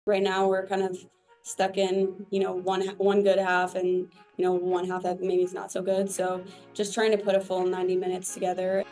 Right now we're kind of stuck in, one good half and, one half that maybe is not so good. So just trying to put a full 90 minutes together.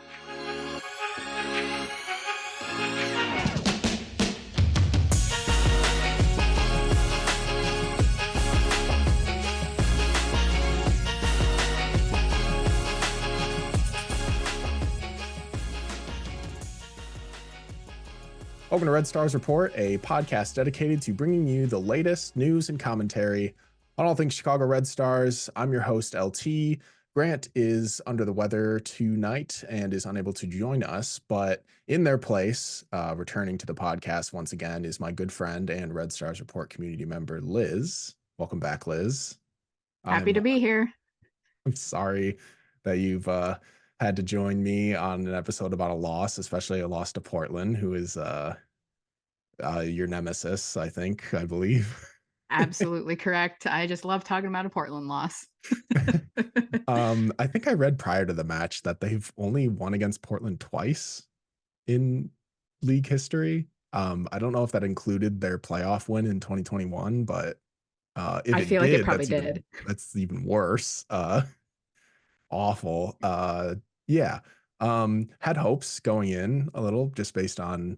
Welcome to Red Stars Report, a podcast dedicated to bringing you the latest news and commentary on all things Chicago Red Stars. I'm your host, LT. Grant is under the weather tonight and is unable to join us, but in their place, returning to the podcast once again, is my good friend and Red Stars Report community member, Liz. Welcome back, Liz. Happy to be here. I'm sorry that you've had to join me on an episode about a loss, especially a loss to Portland, who is your nemesis, I believe. Absolutely correct. I just love talking about a Portland loss. I think I read prior to the match that they've only won against Portland twice in league history. I don't know if that included their playoff win in 2021, but if I it feel did, like it probably did. That's even worse. Awful. Yeah. Had hopes going in a little just based on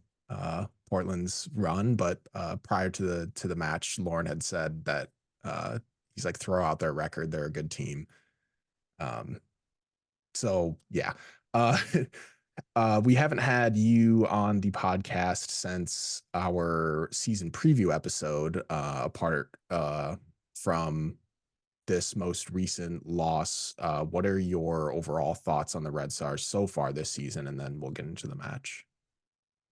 Portland's run, but prior to the match, Lauren had said that he's like, throw out their record, they're a good team. So yeah. We haven't had you on the podcast since our season preview episode, apart from this most recent loss. What are your overall thoughts on the Red Stars so far this season? And then we'll get into the match.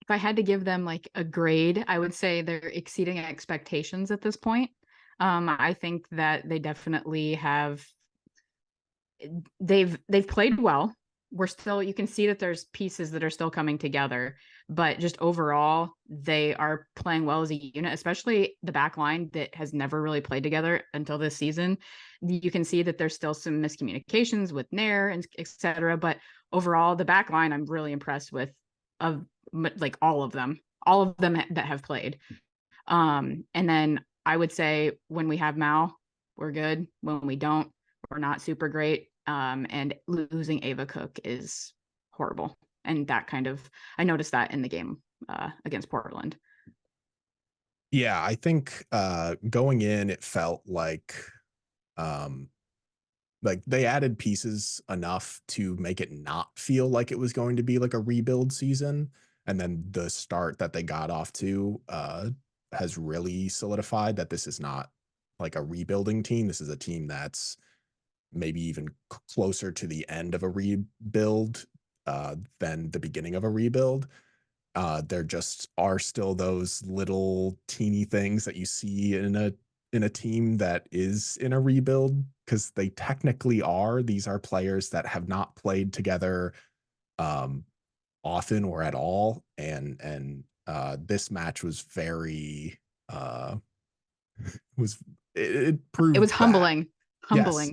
If I had to give them like a grade, I would say they're exceeding expectations at this point. I think that they definitely have. They've played well. You can see that there's pieces that are still coming together, but just overall, they are playing well as a unit, especially the back line that has never really played together until this season. You can see that there's still some miscommunications with Nair and etc. But overall, the back line, I'm really impressed with, of like all of them that have played. And then I would say when we have Mal, we're good. When we don't, we're not super great. And losing Ava Cook is horrible. And that I noticed that in the game against Portland. Yeah, I think going in, it felt like they added pieces enough to make it not feel like it was going to be like a rebuild season. And then the start that they got off to has really solidified that this is not like a rebuilding team. This is a team that's maybe even closer to the end of a rebuild than the beginning of a rebuild. There just are still those little teeny things that you see in a team that is in a rebuild, because they technically are. These are players that have not played together often or at all, and this match was very it proved it was that. humbling. Yes.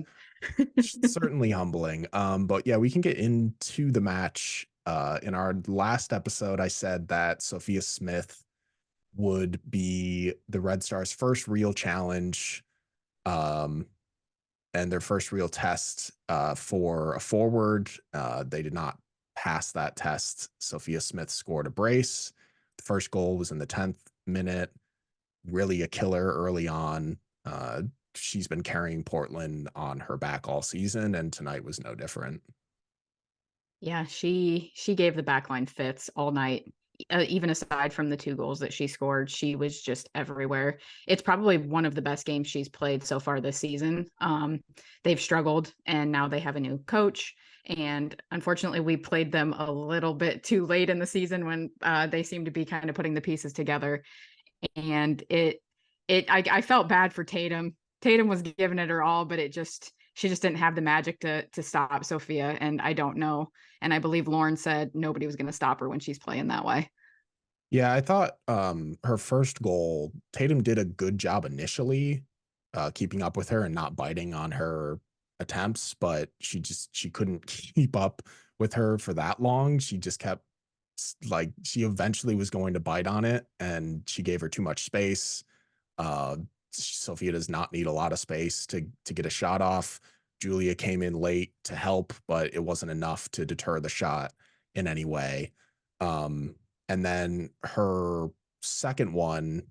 Certainly humbling. But yeah, we can get into the match. In our last episode, I said that Sophia Smith would be the Red Stars' first real challenge, and their first real test for a forward. They did not pass that test. Sophia Smith scored a brace. The first goal was in the 10th minute. Really a killer early on. She's been carrying Portland on her back all season, and tonight was no different. Yeah, she gave the backline fits all night. Even aside from the 2 goals that she scored, she was just everywhere. It's probably one of the best games she's played so far this season. They've struggled, and now they have a new coach. And unfortunately, we played them a little bit too late in the season when they seem to be kind of putting the pieces together. And I felt bad for Tatum. Tatum was giving it her all, but she just didn't have the magic to stop Sophia. And I don't know. And I believe Lauren said nobody was going to stop her when she's playing that way. Yeah, I thought her first goal, Tatum did a good job initially keeping up with her and not biting on her attempts, but she couldn't keep up with her for that long. She just kept, like, she eventually was going to bite on it, and she gave her too much space. Sophia does not need a lot of space to get a shot off. Julia came in late to help, but it wasn't enough to deter the shot in any way. And then her second one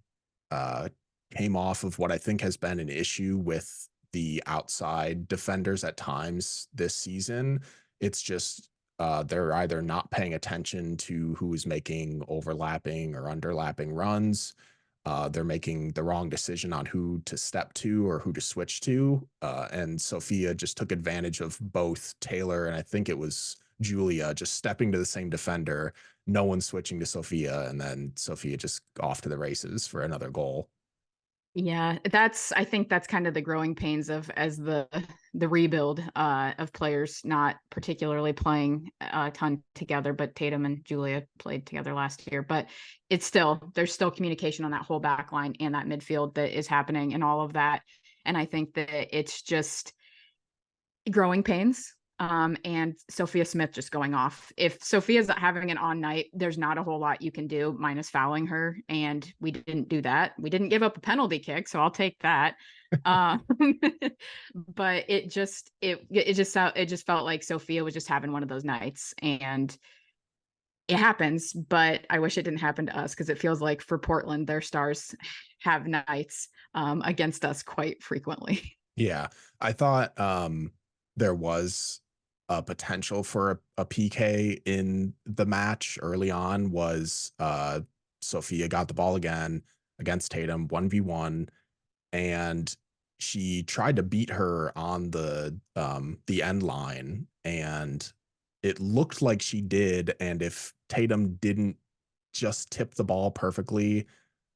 uh, came off of what I think has been an issue with the outside defenders at times this season. It's just they're either not paying attention to who is making overlapping or underlapping runs. They're making the wrong decision on who to step to or who to switch to. And Sophia just took advantage of both Taylor and I think it was Julia just stepping to the same defender, no one switching to Sophia, and then Sophia just off to the races for another goal. Yeah, I think that's kind of the growing pains of as the rebuild of players not particularly playing a ton together, but Tatum and Julia played together last year. But there's still communication on that whole back line and that midfield that is happening and all of that. And I think that it's just growing pains. And Sophia Smith just going off. If Sophia's having an on night, there's not a whole lot you can do minus fouling her. And we didn't do that. We didn't give up a penalty kick, so I'll take that. But it just felt like Sophia was just having one of those nights. And it happens, but I wish it didn't happen to us because it feels like for Portland, their stars have nights against us quite frequently. Yeah, I thought there was a potential for a PK in the match early on. Was Sophia got the ball again against Tatum 1v1, and she tried to beat her on the end line, and it looked like she did. And if Tatum didn't just tip the ball perfectly,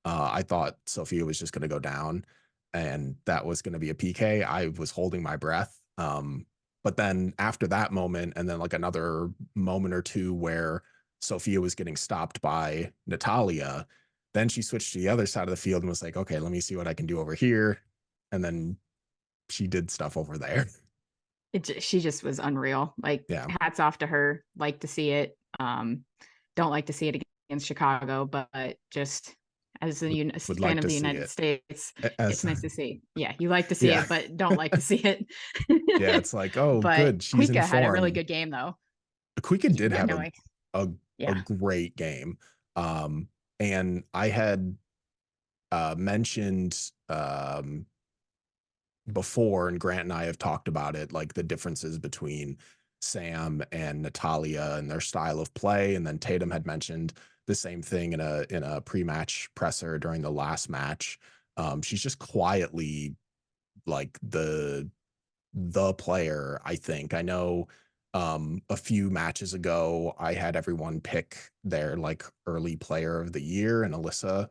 I thought Sophia was just going to go down and that was going to be a PK. I was holding my breath. But then after that moment, and then like another moment or two where Sophia was getting stopped by Natalia, then she switched to the other side of the field and was like, okay, let me see what I can do over here. And then she did stuff over there. She just was unreal. Like, Yeah. hats off to her. Like to see it. Don't like to see it against Chicago, but just as a Would fan like of to the see United it States, as it's nice to see. Yeah, you like to see yeah. it, but don't like to see it. Yeah, it's like, oh, But good, she's in Kuika had a really form. good game, though. Kuika did Yeah, have no, a a yeah, great game. And I had mentioned before, and Grant and I have talked about it, like the differences between Sam and Natalia and their style of play. And then Tatum had mentioned the same thing in a pre-match presser during the last match. She's just quietly like the player, I think. I know a few matches ago, I had everyone pick their like early player of the year, and Alyssa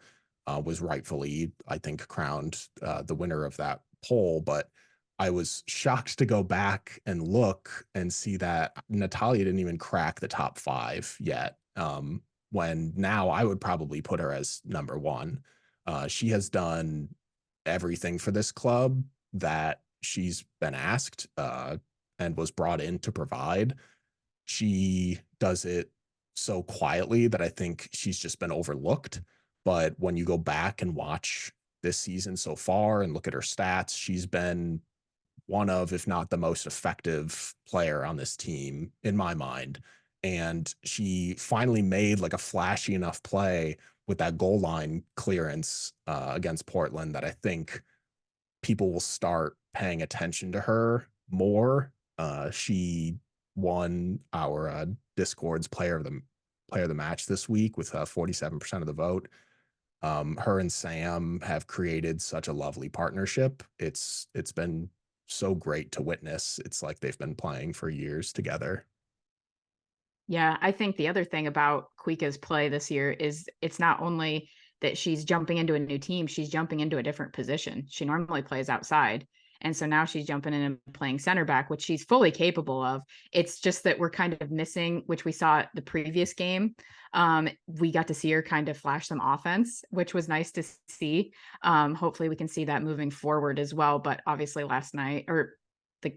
was rightfully, I think, crowned the winner of that poll. But I was shocked to go back and look and see that Natalia didn't even crack the top 5 yet. When now I would probably put her as number 1. She has done everything for this club that she's been asked and was brought in to provide. She does it so quietly that I think she's just been overlooked. But when you go back and watch this season so far and look at her stats, she's been one of, if not the most effective player on this team in my mind. And she finally made like a flashy enough play with that goal line clearance against Portland that I think people will start paying attention to her more. She won our Discord's player of the match this week with 47% of the vote. Her and Sam have created such a lovely partnership. It's been so great to witness. It's like they've been playing for years together. yeah. I think the other thing about Kuika's play this year is it's not only that she's jumping into a new team, she's jumping into a different position. She normally plays outside. And so now she's jumping in and playing center back, which she's fully capable of. It's just that we're kind of missing, which we saw the previous game. We got to see her kind of flash some offense, which was nice to see. Hopefully we can see that moving forward as well. But obviously last night or the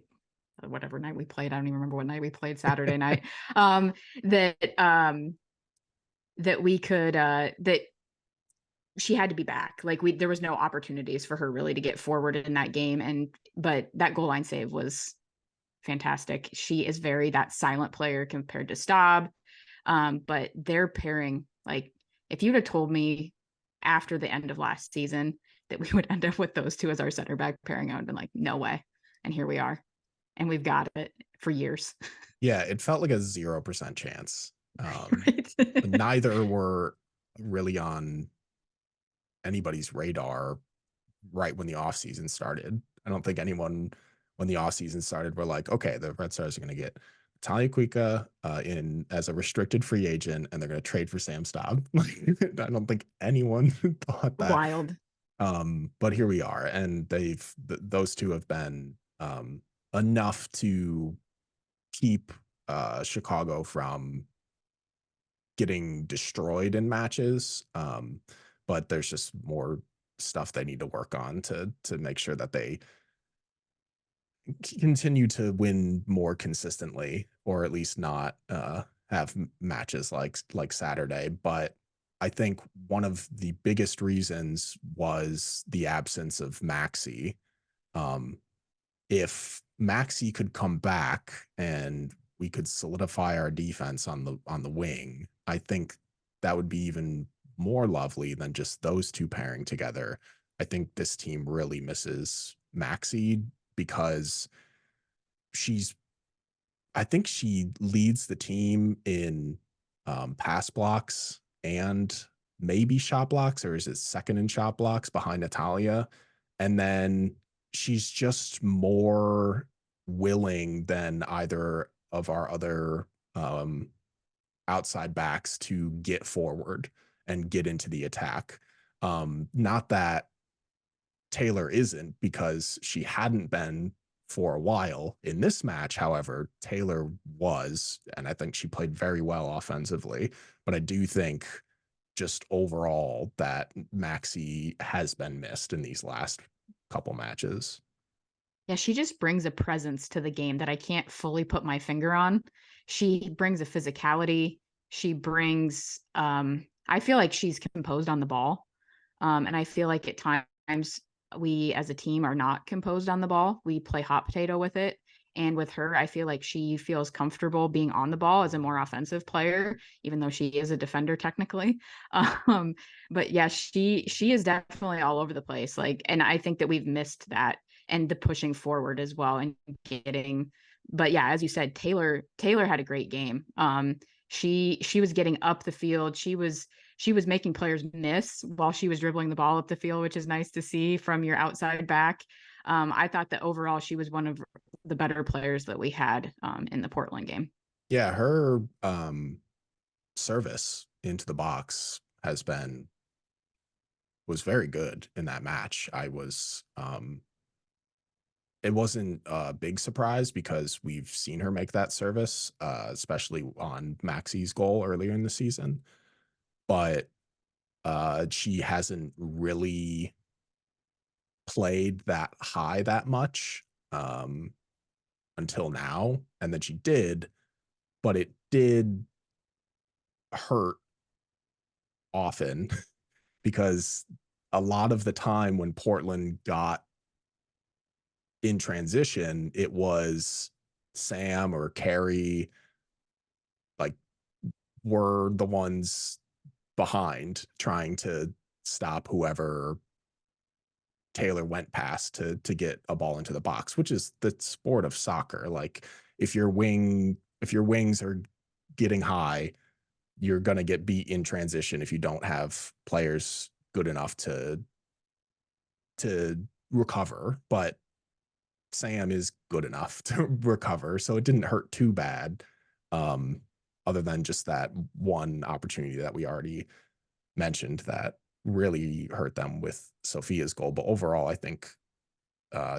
whatever night we played, I don't even remember what night we played, Saturday night, that we could that she had to be back. Like there was no opportunities for her really to get forward in that game. But that goal line save was fantastic. She is very that silent player compared to Staub. But their pairing, like if you'd have told me after the end of last season that we would end up with those two as our center back pairing, I would have been like, no way. And here we are. And we've got it for years. Yeah, it felt like a 0% chance. Right. Neither were really on anybody's radar right when the offseason started. I don't think anyone, when the offseason started, were like, okay, the Red Stars are going to get Talia Kuika in as a restricted free agent, and they're going to trade for Sam Staub. I don't think anyone thought that. Wild. But here we are, and those two have been enough to keep Chicago from getting destroyed in matches. But there's just more stuff they need to work on to make sure that they continue to win more consistently, or at least not have matches like Saturday. But I think one of the biggest reasons was the absence of Maxi. If Maxi could come back and we could solidify our defense on the wing, I think that would be even more lovely than just those two pairing together. I think this team really misses Maxi because I think she leads the team in pass blocks and maybe shot blocks, or is it second in shot blocks behind Natalia? And then she's just more willing than either of our other outside backs to get forward and get into the attack. Not that Taylor isn't, because she hadn't been for a while. In this match, however, Taylor was, and I think she played very well offensively. But I do think just overall that Maxi has been missed in these last couple matches. Yeah, she just brings a presence to the game that I can't fully put my finger on. She brings a physicality. She brings I feel like she's composed on the ball. And I feel like at times we as a team are not composed on the ball. We play hot potato with it. And with her, I feel like she feels comfortable being on the ball as a more offensive player, even though she is a defender technically. Um, but yeah, she is definitely all over the place. Like, and I think that we've missed that and the pushing forward as well and getting. But yeah, as you said, Taylor had a great game. She was getting up the field. She was making players miss while she was dribbling the ball up the field, which is nice to see from your outside back. I thought that overall she was one of the better players that we had in the Portland game. Yeah, her service into the box was very good in that match. It wasn't a big surprise because we've seen her make that service, especially on Maxi's goal earlier in the season. But she hasn't really played that high that much until now. And then she did, but it did hurt often because a lot of the time when Portland got in transition, it was Sam or Carrie, like, were the ones behind trying to stop whoever Taylor went past to get a ball into the box, which is the sport of soccer. Like, if your wings are getting high, you're going to get beat in transition if you don't have players good enough to recover. But Sam is good enough to recover, so it didn't hurt too bad, other than just that one opportunity that we already mentioned that really hurt them with Sophia's goal. But overall, I think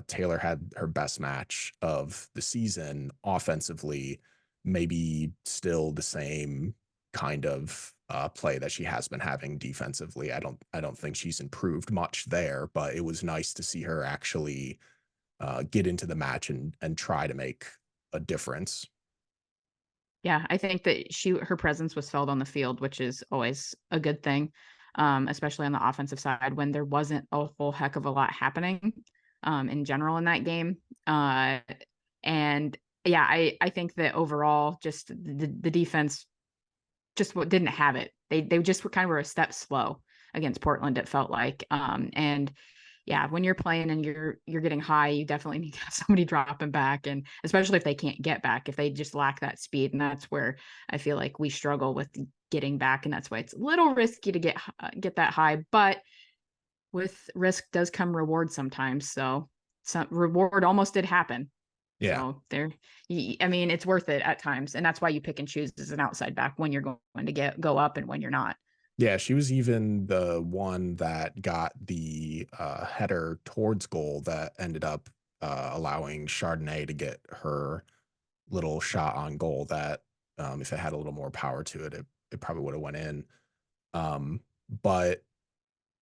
Taylor had her best match of the season offensively, maybe still the same kind of play that she has been having defensively. I don't think she's improved much there, but it was nice to see her actually get into the match and try to make a difference. Yeah, I think that her presence was felt on the field, which is always a good thing. especially on the offensive side when there wasn't a whole heck of a lot happening in general in that game. And yeah, I think that overall, just the defense just didn't have it. They just kind of were a step slow against Portland, it felt like. And yeah, when you're playing and you're getting high, you definitely need to have somebody dropping back, and especially if they can't get back, if they just lack that speed. And that's where I feel like we struggle with getting back, and that's why it's a little risky to get that high. But with risk does come reward sometimes. So some reward almost did happen. Yeah. So there, I mean, it's worth it at times, and that's why you pick and choose as an outside back when you're going to go up and when you're not. Yeah, she was even the one that got the header towards goal that ended up allowing Chardonnay to get her little shot on goal that if it had a little more power to it, it probably would have went in. But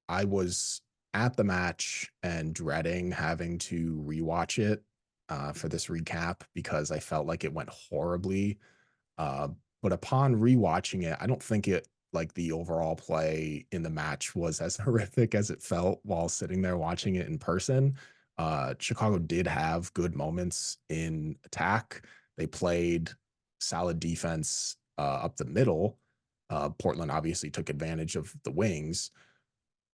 I was at the match and dreading having to rewatch it for this recap because I felt like it went horribly. Uh, but upon rewatching it, I don't think it like the overall play in the match was as horrific as it felt while sitting there watching it in person. Chicago did have good moments in attack. They played solid defense up the middle. Portland obviously took advantage of the wings,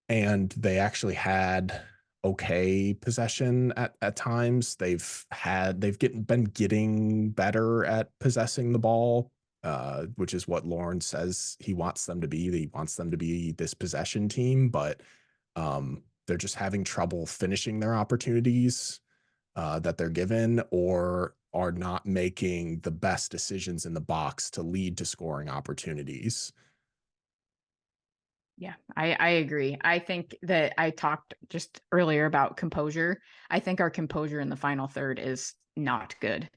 and they actually had okay possession at times. Been getting better at possessing the ball, which is what Lawrence says he wants them to be. He wants them to be this possession team, but they're just having trouble finishing their opportunities that they're given, or are not making the best decisions in the box to lead to scoring opportunities. Yeah, I agree. I think that I talked just earlier about composure. I think our composure in the final third is not good.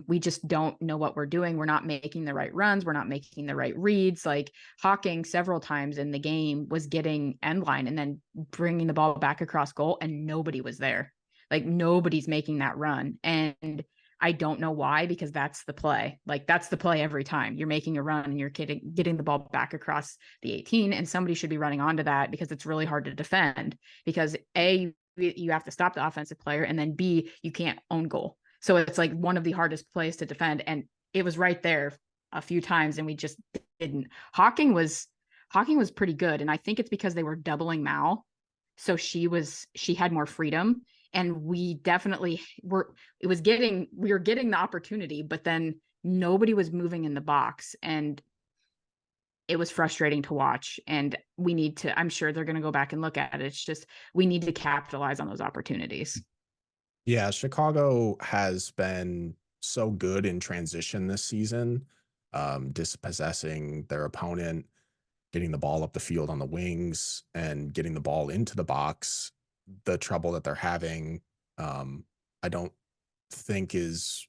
We just don't know what we're doing. We're not making the right runs. We're not making the right reads. Like Hawking several times in the game was getting end line and then bringing the ball back across goal, and nobody was there. Like nobody's making that run. And I don't know why, because that's the play. Like that's the play every time. You're making a run and you're getting the ball back across the 18, and somebody should be running onto that because it's really hard to defend, because A, you have to stop the offensive player, and then B, you can't own goal. So it's like one of the hardest plays to defend, and it was right there a few times and we just didn't. Hawking was pretty good, and I think it's because they were doubling Mal. So she had more freedom, and we definitely we were getting the opportunity, but then nobody was moving in the box, and it was frustrating to watch. And I'm sure they're going to go back and look at it. It's just, we need to capitalize on those opportunities. Yeah, Chicago has been so good in transition this season, dispossessing their opponent, getting the ball up the field on the wings, and getting the ball into the box. The trouble that they're having, I don't think is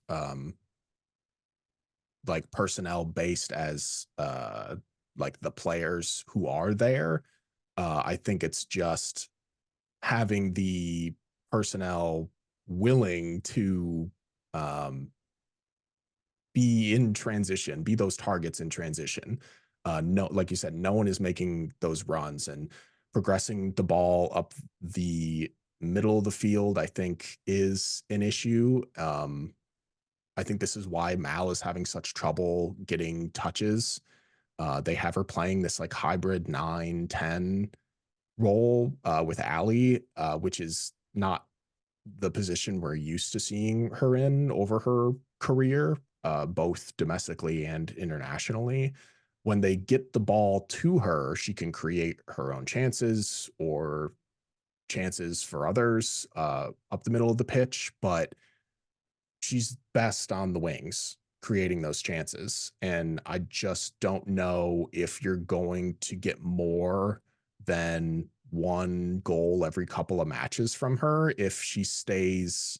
like personnel based as like the players who are there. I think it's just having the personnel willing to um, be in transition, be those targets in transition. No, like you said, no one is making those runs and progressing the ball up the middle of the field, I think is an issue. I think this is why Mal is having such trouble getting touches. They have her playing this like hybrid 9-10 role with Allie, which is not the position we're used to seeing her in over her career, both domestically and internationally. When they get the ball to her, she can create her own chances or chances for others up the middle of the pitch, but she's best on the wings creating those chances. And I just don't know if you're going to get more than one goal every couple of matches from her if she stays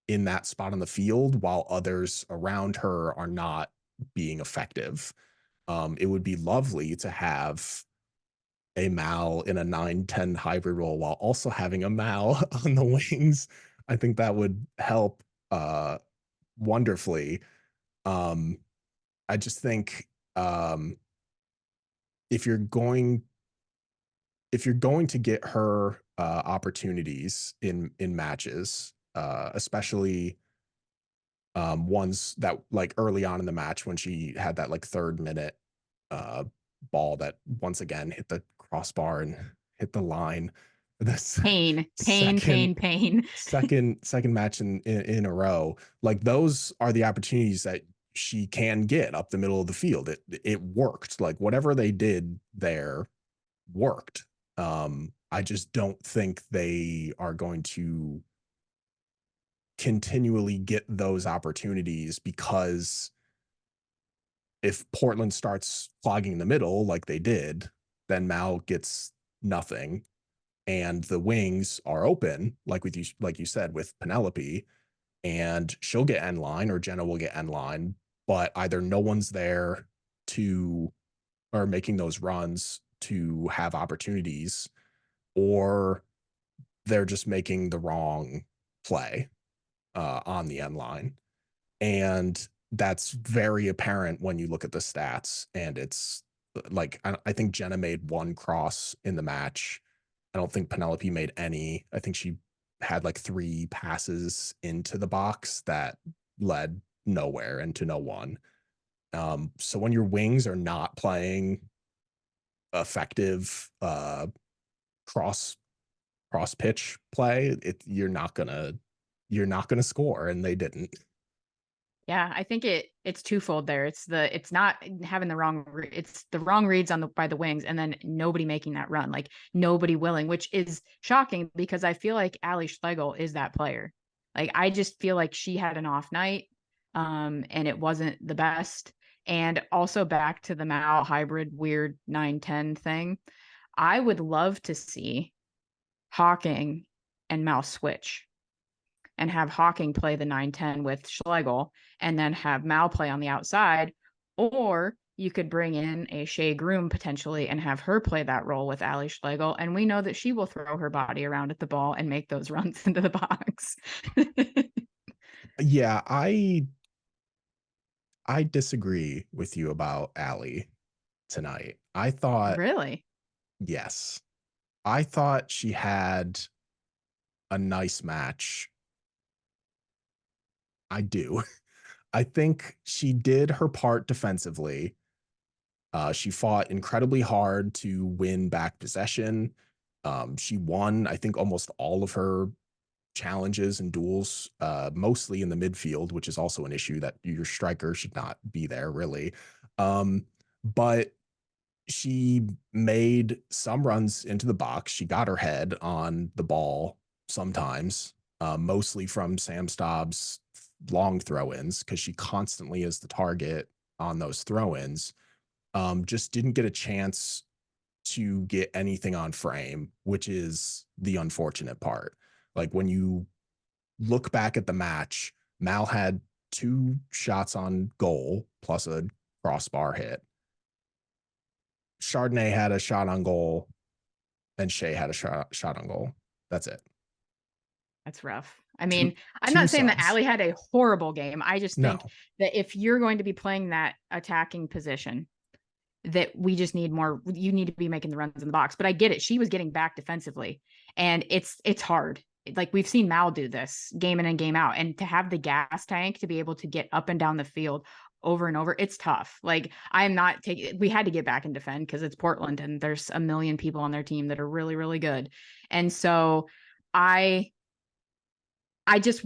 in that spot on the field while others around her are not being effective. It would be lovely to have a Mal in a 9-10 hybrid role while also having a Mal on the wings. I think that would help wonderfully. Um, I just think if you're going if you're going to get her opportunities in matches, especially ones that like early on in the match when she had that like 3rd minute uh, ball that once again hit the crossbar and hit the line. This Pain, pain, second pain, pain. second match in a row. Like those are the opportunities that she can get up the middle of the field. It worked. Like whatever they did there worked. I just don't think they are going to continually get those opportunities, because if Portland starts clogging the middle like they did, then Mal gets nothing, and the wings are open, like you said, with Penelope, and she'll get end line or Jenna will get end line, but either no one's there to or making those runs to have opportunities, or they're just making the wrong play on the end line. And that's very apparent when you look at the stats. And it's like, I think Jenna made 1 cross in the match. I don't think Penelope made any. I think she had like 3 passes into the box that led nowhere and to no one. So when your wings are not playing effective cross pitch play, you're not gonna score, and they didn't. Yeah, I think it's twofold there. It's not having the wrong it's the wrong reads on the by the wings, and then nobody making that run, like nobody willing, which is shocking because I feel like Ali Schlegel is that player. Like I just feel like she had an off night, and it wasn't the best. And also back to the Mal hybrid weird 9-10 thing. I would love to see Hawking and Mal switch and have Hawking play the 9-10 with Schlegel and then have Mal play on the outside. Or you could bring in a Shea Groom potentially and have her play that role with Ali Schlegel. And we know that she will throw her body around at the ball and make those runs into the box. Yeah, I disagree with you about Ali tonight. I thought, Really? yes, I thought she had a nice match. I do. I think she did her part defensively. She fought incredibly hard to win back possession. She won, I think, almost all of her challenges and duels, mostly in the midfield, which is also an issue that your striker should not be there, really. But she made some runs into the box. She got her head on the ball sometimes, mostly from Sam Stobbs' long throw-ins, because she constantly is the target on those throw-ins. Just didn't get a chance to get anything on frame, which is the unfortunate part. Like when you look back at the match, Mal had 2 shots on goal plus a crossbar hit. Chardonnay had a shot on goal, and Shea had a shot on goal. That's it. That's rough. I Two mean, I'm two not saying that subs. Ali had a horrible game. I just think No. that if you're going to be playing that attacking position, that we just need more. You need to be making the runs in the box. But I get it. She was getting back defensively, and it's hard. Like we've seen Mal do this game in and game out, and to have the gas tank to be able to get up and down the field over and over, it's tough. Like I'm not taking. We had to get back and defend because it's Portland, and there's a million people on their team that are really, really good, and so I just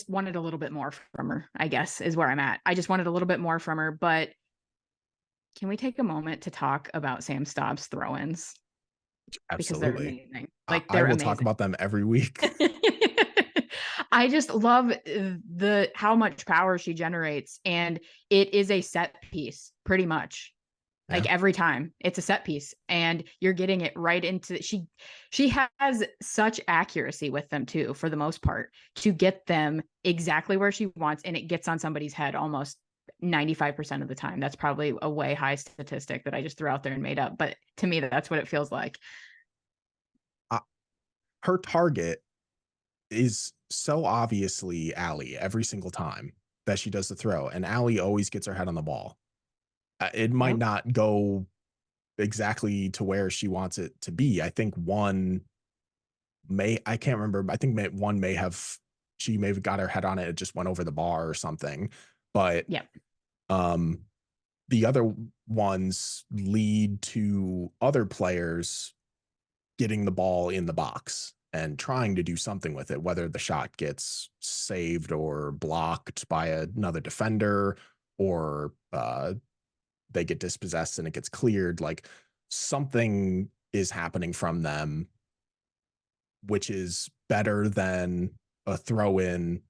wanted a little bit more from her, I guess, is where I'm at. I just wanted a little bit more from her, but can we take a moment to talk about Sam Stobbs throw-ins? Because they're Absolutely. amazing. I, Like I they're will talk amazing. about them every week. I just love the how much power she generates, and it is a set piece pretty much. Like Yeah. every time it's a set piece and you're getting it right into she has such accuracy with them too, for the most part, to get them exactly where she wants, and it gets on somebody's head almost 95% of the time. That's probably a way high statistic that I just threw out there and made up, but to me that's what it feels like. Her target is so obviously Ali every single time that she does the throw, and Ali always gets her head on the ball. It might Yep. not go exactly to where she wants it to be. I think I can't remember. I think one she may have got her head on it. It just went over the bar or something. But Yep. The other ones lead to other players getting the ball in the box and trying to do something with it, whether the shot gets saved or blocked by another defender, or they get dispossessed and it gets cleared. Like, something is happening from them, which is better than a throw in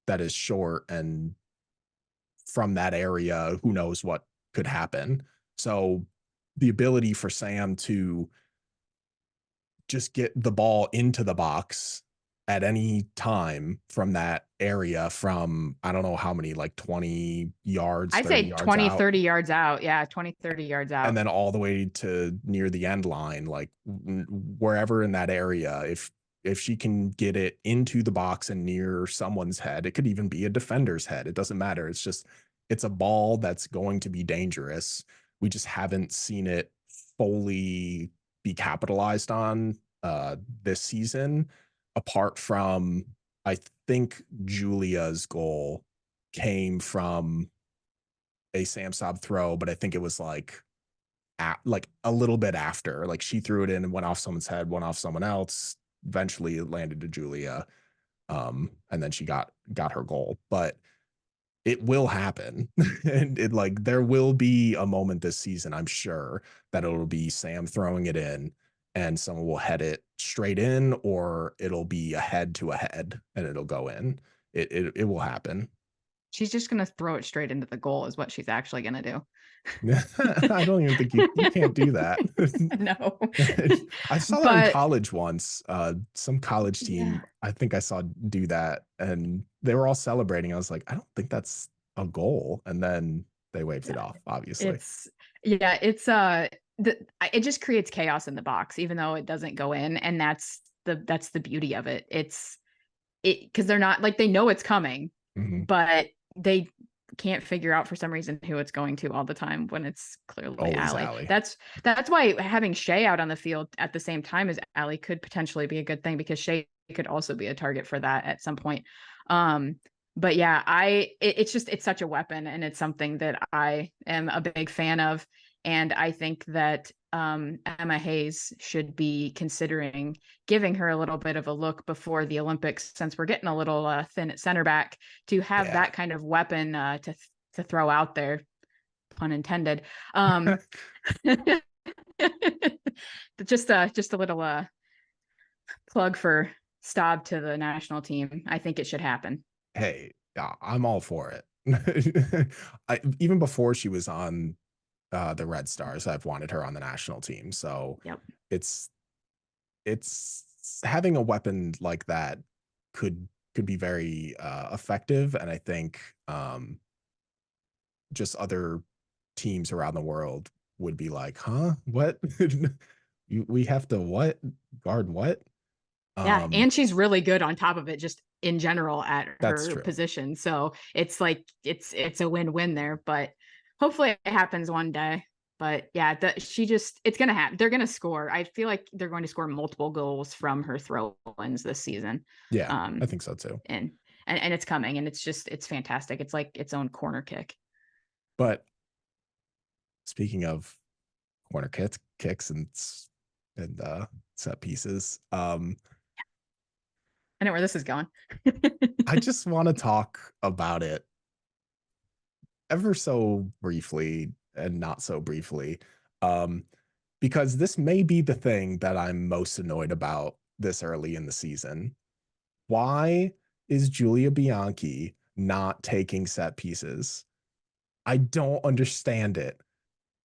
that is short, and from that area, who knows what could happen. So the ability for Sam to just get the ball into the box at any time from that area, from I don't know how many, like 20 yards, I'd 30 say yards 20, out, 30 yards out. Yeah, 20, 30 yards and out. then all the way to near the end line, like wherever in that area. If she can get it into the box and near someone's head, it could even be a defender's head. It doesn't matter. It's a ball that's going to be dangerous. We just haven't seen it fully be capitalized on this season, apart from, I think, Julia's goal came from a Sam Sob throw, but I think it was like like a little bit after. Like, she threw it in and went off someone's head, went off someone else. Eventually, it landed to Julia, and then she got her goal. But it will happen, and like, there will be a moment this season, I'm sure, that it'll be Sam throwing it in, and someone will head it straight in, or it'll be a head to a head, and it'll go in. It will happen. She's just going to throw it straight into the goal is what she's actually going to do. I don't even think you can't do that. No. I saw that in But college once. Some college team, yeah, I think I saw do that, and they were all celebrating. I was like, I don't think that's a goal. And then they waved it yeah, off, obviously. it's it just creates chaos in the box, even though it doesn't go in. And that's the beauty of it. Because they're not like, they know it's coming, Mhm. but they can't figure out for some reason who it's going to all the time when it's clearly Always Allie. Allie. That's why having Shay out on the field at the same time as Allie could potentially be a good thing, because Shay could also be a target for that at some point. But yeah, it's such a weapon, and it's something that I am a big fan of. And I think that Emma Hayes should be considering giving her a little bit of a look before the Olympics, since we're getting a little thin at center back, to have Yeah. that kind of weapon to throw out there, pun intended. Just a little plug for Staub to the national team. I think it should happen. Hey, I'm all for it. Even before she was on the Red Stars, I've wanted her on the national team. So Yep. it's having a weapon like that could be very effective, and I think just other teams around the world would be like, huh, what? We have to what, guard what? Yeah, um and she's really good on top of it, just in general at that's her true. position. So it's like it's a win-win there. But hopefully it happens one day. But yeah, it's gonna happen. They're gonna score. I feel like they're going to score multiple goals from her throw-ins this season. Yeah, I Um, think so too. and it's coming, and it's fantastic. It's like its own corner kick. But speaking of corner kicks and set pieces, I know where this is going. I just want to talk about it ever so briefly, and not so briefly, um, because this may be the thing that I'm most annoyed about this early in the season. Why is Julia Bianchi not taking set pieces? I don't understand it.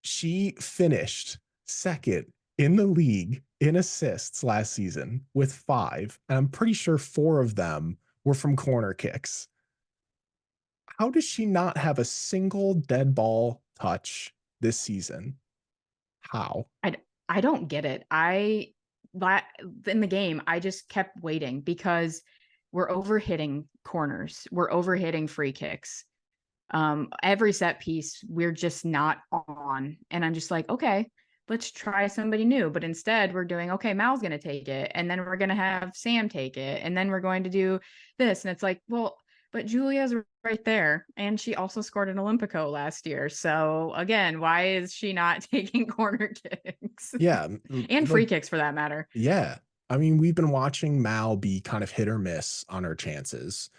She finished second in the league in assists last season with 5, and I'm pretty sure 4 of them were from corner kicks. How does she not have a single dead ball touch this season? How? I don't get it. In the game, I just kept waiting, because we're overhitting corners, we're overhitting free kicks. Every set piece, we're just not on. And I'm just like, okay, let's try somebody new. But instead we're doing, okay, Mal's going to take it. And then we're going to have Sam take it. And then we're going to do this. And it's like, well, but Julia's right there. And she also scored an Olympico last year. So again, why is she not taking corner kicks? Yeah. And free kicks for that matter. Yeah. I mean, we've been watching Mal be kind of hit or miss on her chances.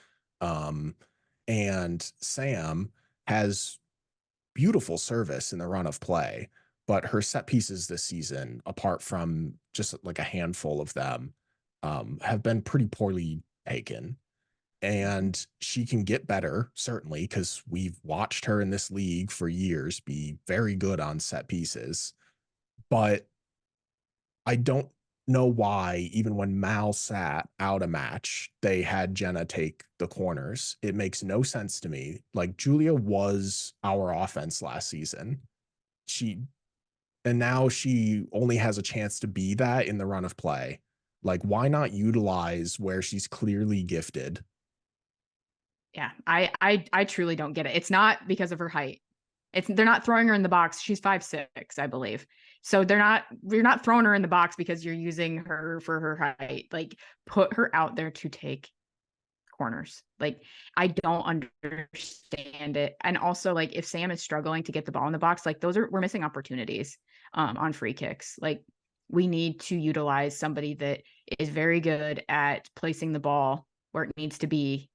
And Sam has beautiful service in the run of play, but her set pieces this season, apart from just like a handful of them, have been pretty poorly taken. And she can get better, certainly, because we've watched her in this league for years be very good on set pieces. But I don't know why, even when Mal sat out a match, they had Jenna take the corners. It makes no sense to me. Like, Julia was our offense last season. And now she only has a chance to be that in the run of play. Like, why not utilize where she's clearly gifted? Yeah, I truly don't get it. It's not because of her height. They're not throwing her in the box. She's 5'6", I believe. So you're not throwing her in the box because you're using her for her height. Like, put her out there to take corners. Like, I don't understand it. And also, like, if Sam is struggling to get the ball in the box, like, we're missing opportunities on free kicks. Like, we need to utilize somebody that is very good at placing the ball where it needs to be,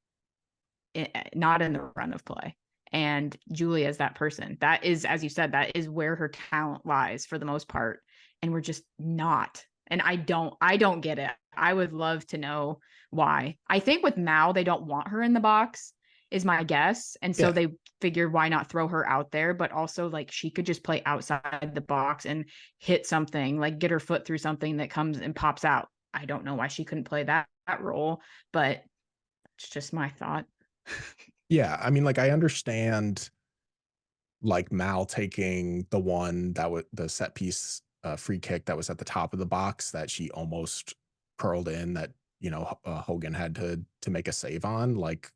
not in the run of play. And Julia is that person. That is, as you said, that is where her talent lies for the most part. And we're just not. And I don't get it. I would love to know why. I think with Mal, they don't want her in the box, is my guess. And so they figured, why not throw her out there? But also, like, she could just play outside the box and hit something, like get her foot through something that comes and pops out. I don't know why she couldn't play that role, but it's just my thought. Yeah, I mean, like, I understand, like, Mal taking the one that was the set piece free kick that was at the top of the box that she almost curled in, that, Hogan had to make a save on. Like,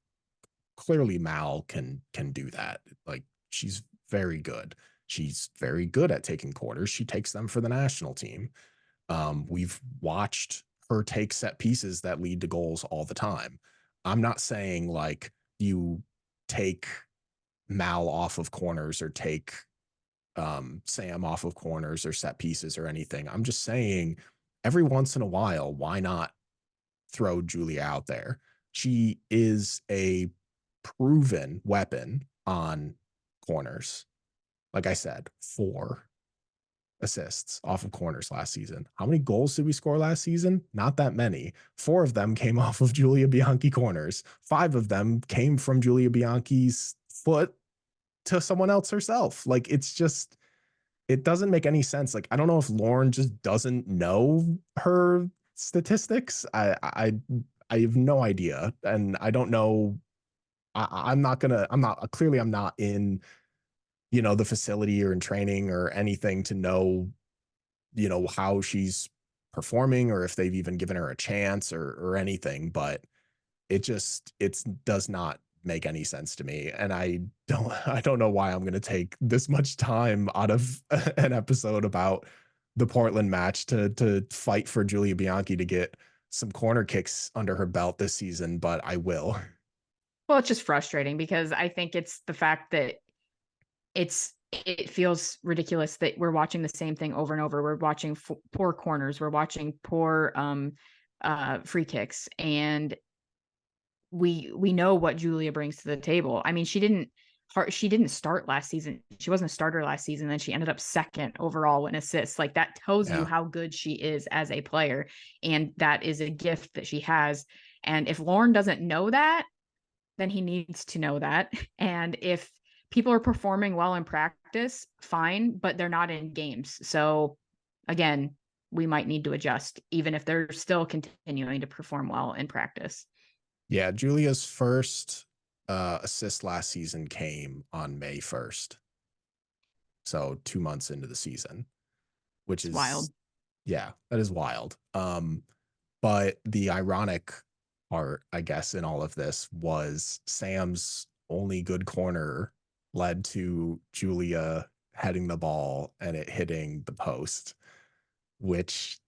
clearly Mal can do that. Like, she's very good. She's very good at taking corners. She takes them for the national team. We've watched her take set pieces that lead to goals all the time. I'm not saying, like, you take Mal off of corners or take Sam off of corners or set pieces or anything. I'm just saying, every once in a while, why not throw Julia out there? She is a proven weapon on corners. Like I said, 4 assists off of corners last season. How many goals did we score last season? Not that many. 4 of them came off of Julia Bianchi corners. 5 of them came from Julia Bianchi's foot to someone else herself. Like, it's just, it doesn't make any sense. Like, I don't know if Lauren just doesn't know her statistics. I have no idea. And I don't know. I'm not in, the facility or in training or anything to know, how she's performing or if they've even given her a chance or anything. But it does not make any sense to me. And I don't know why I'm going to take this much time out of an episode about the Portland match to fight for Julia Bianchi to get some corner kicks under her belt this season, but I will. Well, it's just frustrating because I think it's the fact that it feels ridiculous that we're watching the same thing over and over. We're watching poor corners. We're watching poor free kicks. And we know what Julia brings to the table. I mean, she didn't start last season. She wasn't a starter last season. Then she ended up second overall in assists. Like, that tells you how good she is as a player. And that is a gift that she has. And if Lauren doesn't know that, then he needs to know that. And if people are performing well in practice, fine, but they're not in games. So again, we might need to adjust, even if they're still continuing to perform well in practice. Yeah, Julia's first assist last season came on May 1st. So 2 months into the season, which is wild. Yeah, that is wild. But the ironic part, I guess, in all of this was Sam's only good corner led to Julia heading the ball and it hitting the post, which,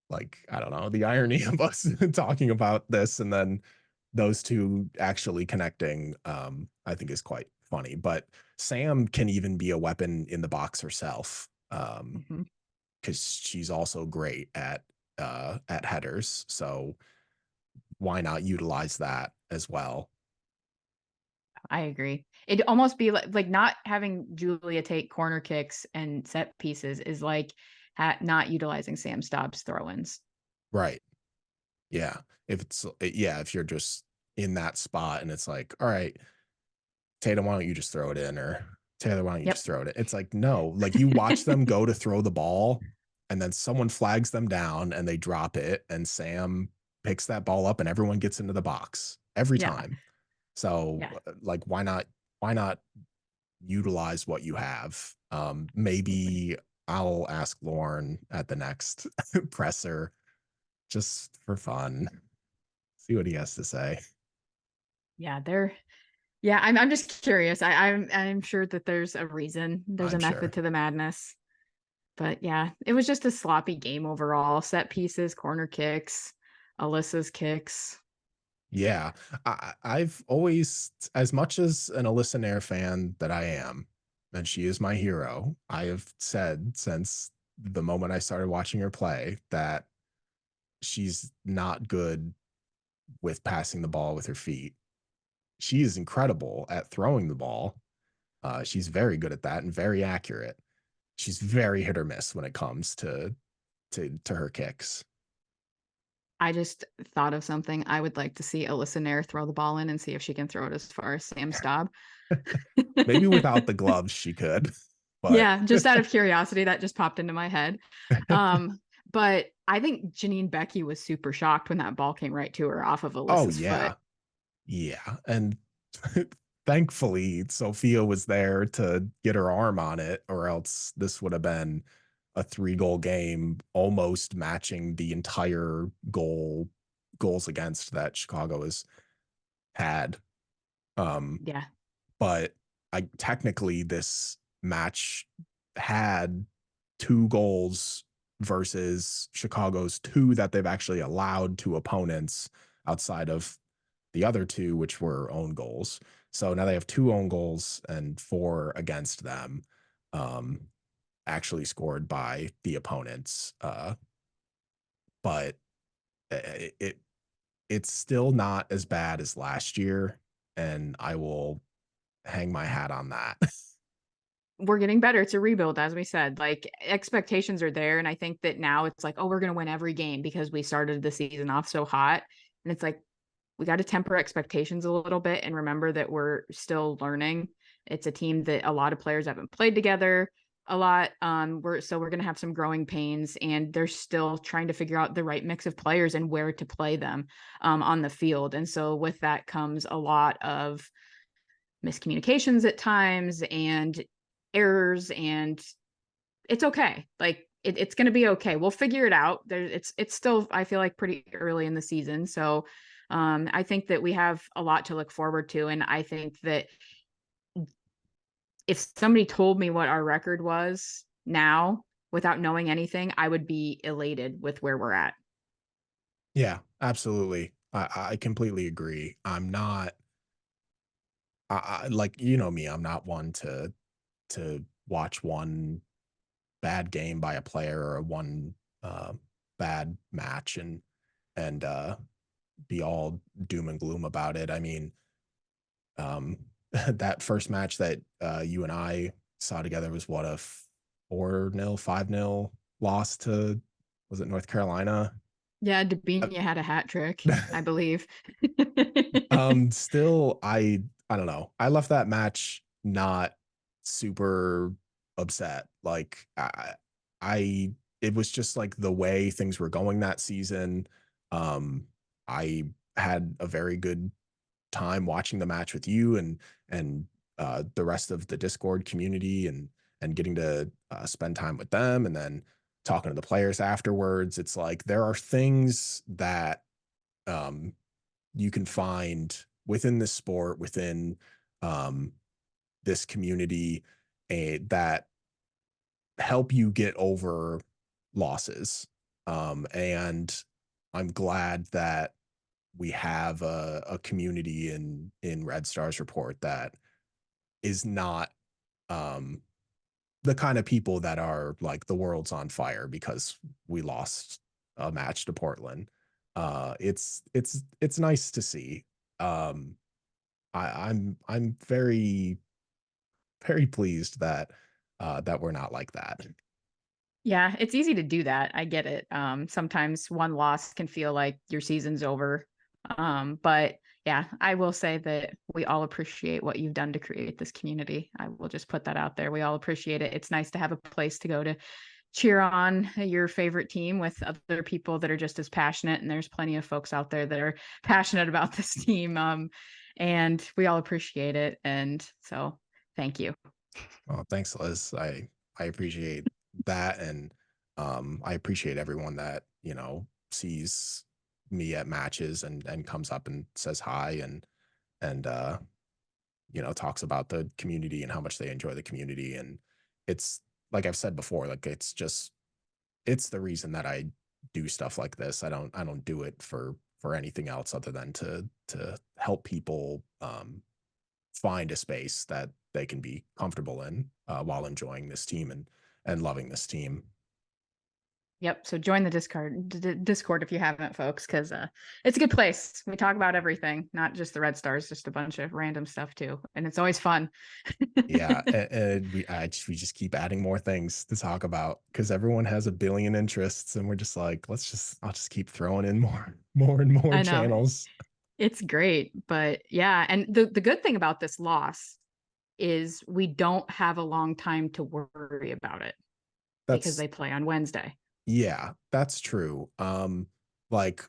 like, I don't know, the irony of us talking about this and then those two actually connecting, I think is quite funny. But Sam can even be a weapon in the box herself, Mhm. because she's also great at headers. So why not utilize that as well? I agree. It'd almost be like not having Julia take corner kicks and set pieces is like not utilizing Sam Stobbs throw-ins. Right. Yeah. If you're just in that spot and it's like, all right, Tatum, why don't you just throw it in? Or Taylor, why don't you Yep. just throw it in? It's like, no, like you watch them go to throw the ball and then someone flags them down and they drop it and Sam picks that ball up and everyone gets into the box every Yeah. time. So Yeah. like why not utilize what you have? Absolutely. Maybe I'll ask Lauren at the next presser just for fun. See what he has to say. Yeah, I'm just curious. I'm sure that there's a reason. There's a I'm sure. method to the madness. But yeah, it was just a sloppy game overall. Set pieces, corner kicks, Alyssa's kicks. Yeah, I've always, as much as an Alyssa Nair fan that I am, and she is my hero, I have said since the moment I started watching her play that she's not good with passing the ball with her feet. She is incredible at throwing the ball. She's very good at that and very accurate. She's very hit or miss when it comes to her kicks. I just thought of something. I would like to see Alyssa Nair throw the ball in and see if she can throw it as far as Sam Staub. Maybe without the gloves she could, but Yeah, just out of curiosity, that just popped into my head. But I think Janine Becky was super shocked when that ball came right to her off of oh Alyssa's foot. yeah, yeah, and thankfully Sophia was there to get her arm on it, or else this would have been a 3-goal game, almost matching the entire goals against that Chicago has had. Um, Yeah. but I technically this match had 2 goals versus Chicago's 2 that they've actually allowed to opponents outside of the other 2, which were own goals. So now they have 2 own goals and 4 against them, um, actually scored by the opponents. But it's still not as bad as last year, and I will hang my hat on that. We're getting better. It's a rebuild, as we said. Like expectations are there. And I think that now it's like, oh, we're gonna win every game because we started the season off so hot. And it's like we got to temper expectations a little bit and remember that we're still learning. It's a team that a lot of players haven't played together a lot. We're gonna have some growing pains, and they're still trying to figure out the right mix of players and where to play them on the field. And so with that comes a lot of miscommunications at times and errors, and it's okay. Like it's going to be okay. We'll figure it out. It's still, I feel like, pretty early in the season. So I think that we have a lot to look forward to. And I think that if somebody told me what our record was now without knowing anything, I would be elated with where we're at. Yeah, absolutely. I completely agree. I'm not like, you know me, I'm not one to watch one bad game by a player or one bad match and be all doom and gloom about it. I mean, that first match that you and I saw together was what, a 4-0, 5-0 loss to, was it North Carolina? Yeah, Uh, Dabinia had a hat trick, I believe. Still, I don't know. I left that match not super upset. Like I it was just like the way things were going that season. I had a very good time watching the match with you and the rest of the Discord community and getting to spend time with them and then talking to the players afterwards. It's like there are things that um you can find within this sport, within um, this community, that help you get over losses. And I'm glad that we have a community in Red Stars Report that is not the kind of people that are like the world's on fire because we lost a match to Portland. It's nice to see. I'm very pleased that that we're not like that. Yeah, it's easy to do that. I get it. Sometimes one loss can feel like your season's over. But yeah, I will say that we all appreciate what you've done to create this community. I will just put that out there. We all appreciate it. It's nice to have a place to go to cheer on your favorite team with other people that are just as passionate. And there's plenty of folks out there that are passionate about this team. And we all appreciate it. And so thank you. Oh, thanks, Liz. I appreciate that, and I appreciate everyone that sees me at matches and comes up and says hi and talks about the community and how much they enjoy the community. And it's like I've said before, like it's the reason that I do stuff like this. I don't do it for anything else other than to help people find a space that they can be comfortable in while enjoying this team and loving this team. Yep. So join the Discord if you haven't, folks, because it's a good place. We talk about everything, not just the Red Stars, just a bunch of random stuff too, and it's always fun. Yeah, and we just keep adding more things to talk about because everyone has a billion interests, and we're just like, I'll just keep throwing in more and more I know channels. it's great, but yeah, and the good thing about this loss is we don't have a long time to worry about it because That's they play on Wednesday. Yeah, that's true. Like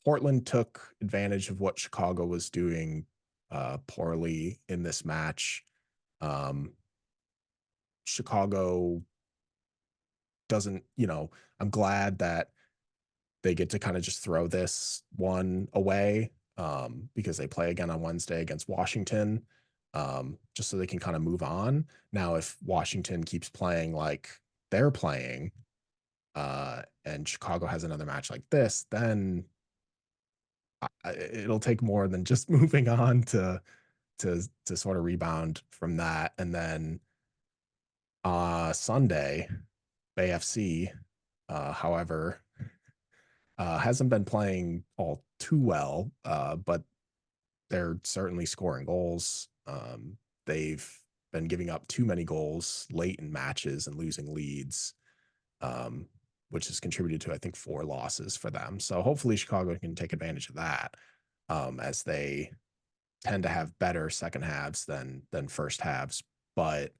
Portland took advantage of what Chicago was doing poorly in this match. Um, Chicago doesn't, I'm glad that they get to kind of just throw this one away because they play again on Wednesday against Washington, just so they can kind of move on. Now, if Washington keeps playing like they're playing, and Chicago has another match like this, then it'll take more than just moving on to sort of rebound from that. And then Sunday, AFC, however, hasn't been playing all too well, but they're certainly scoring goals. They've been giving up too many goals late in matches and losing leads, which has contributed to, I think, 4 losses for them. So hopefully Chicago can take advantage of that, as they tend to have better second halves than first halves. But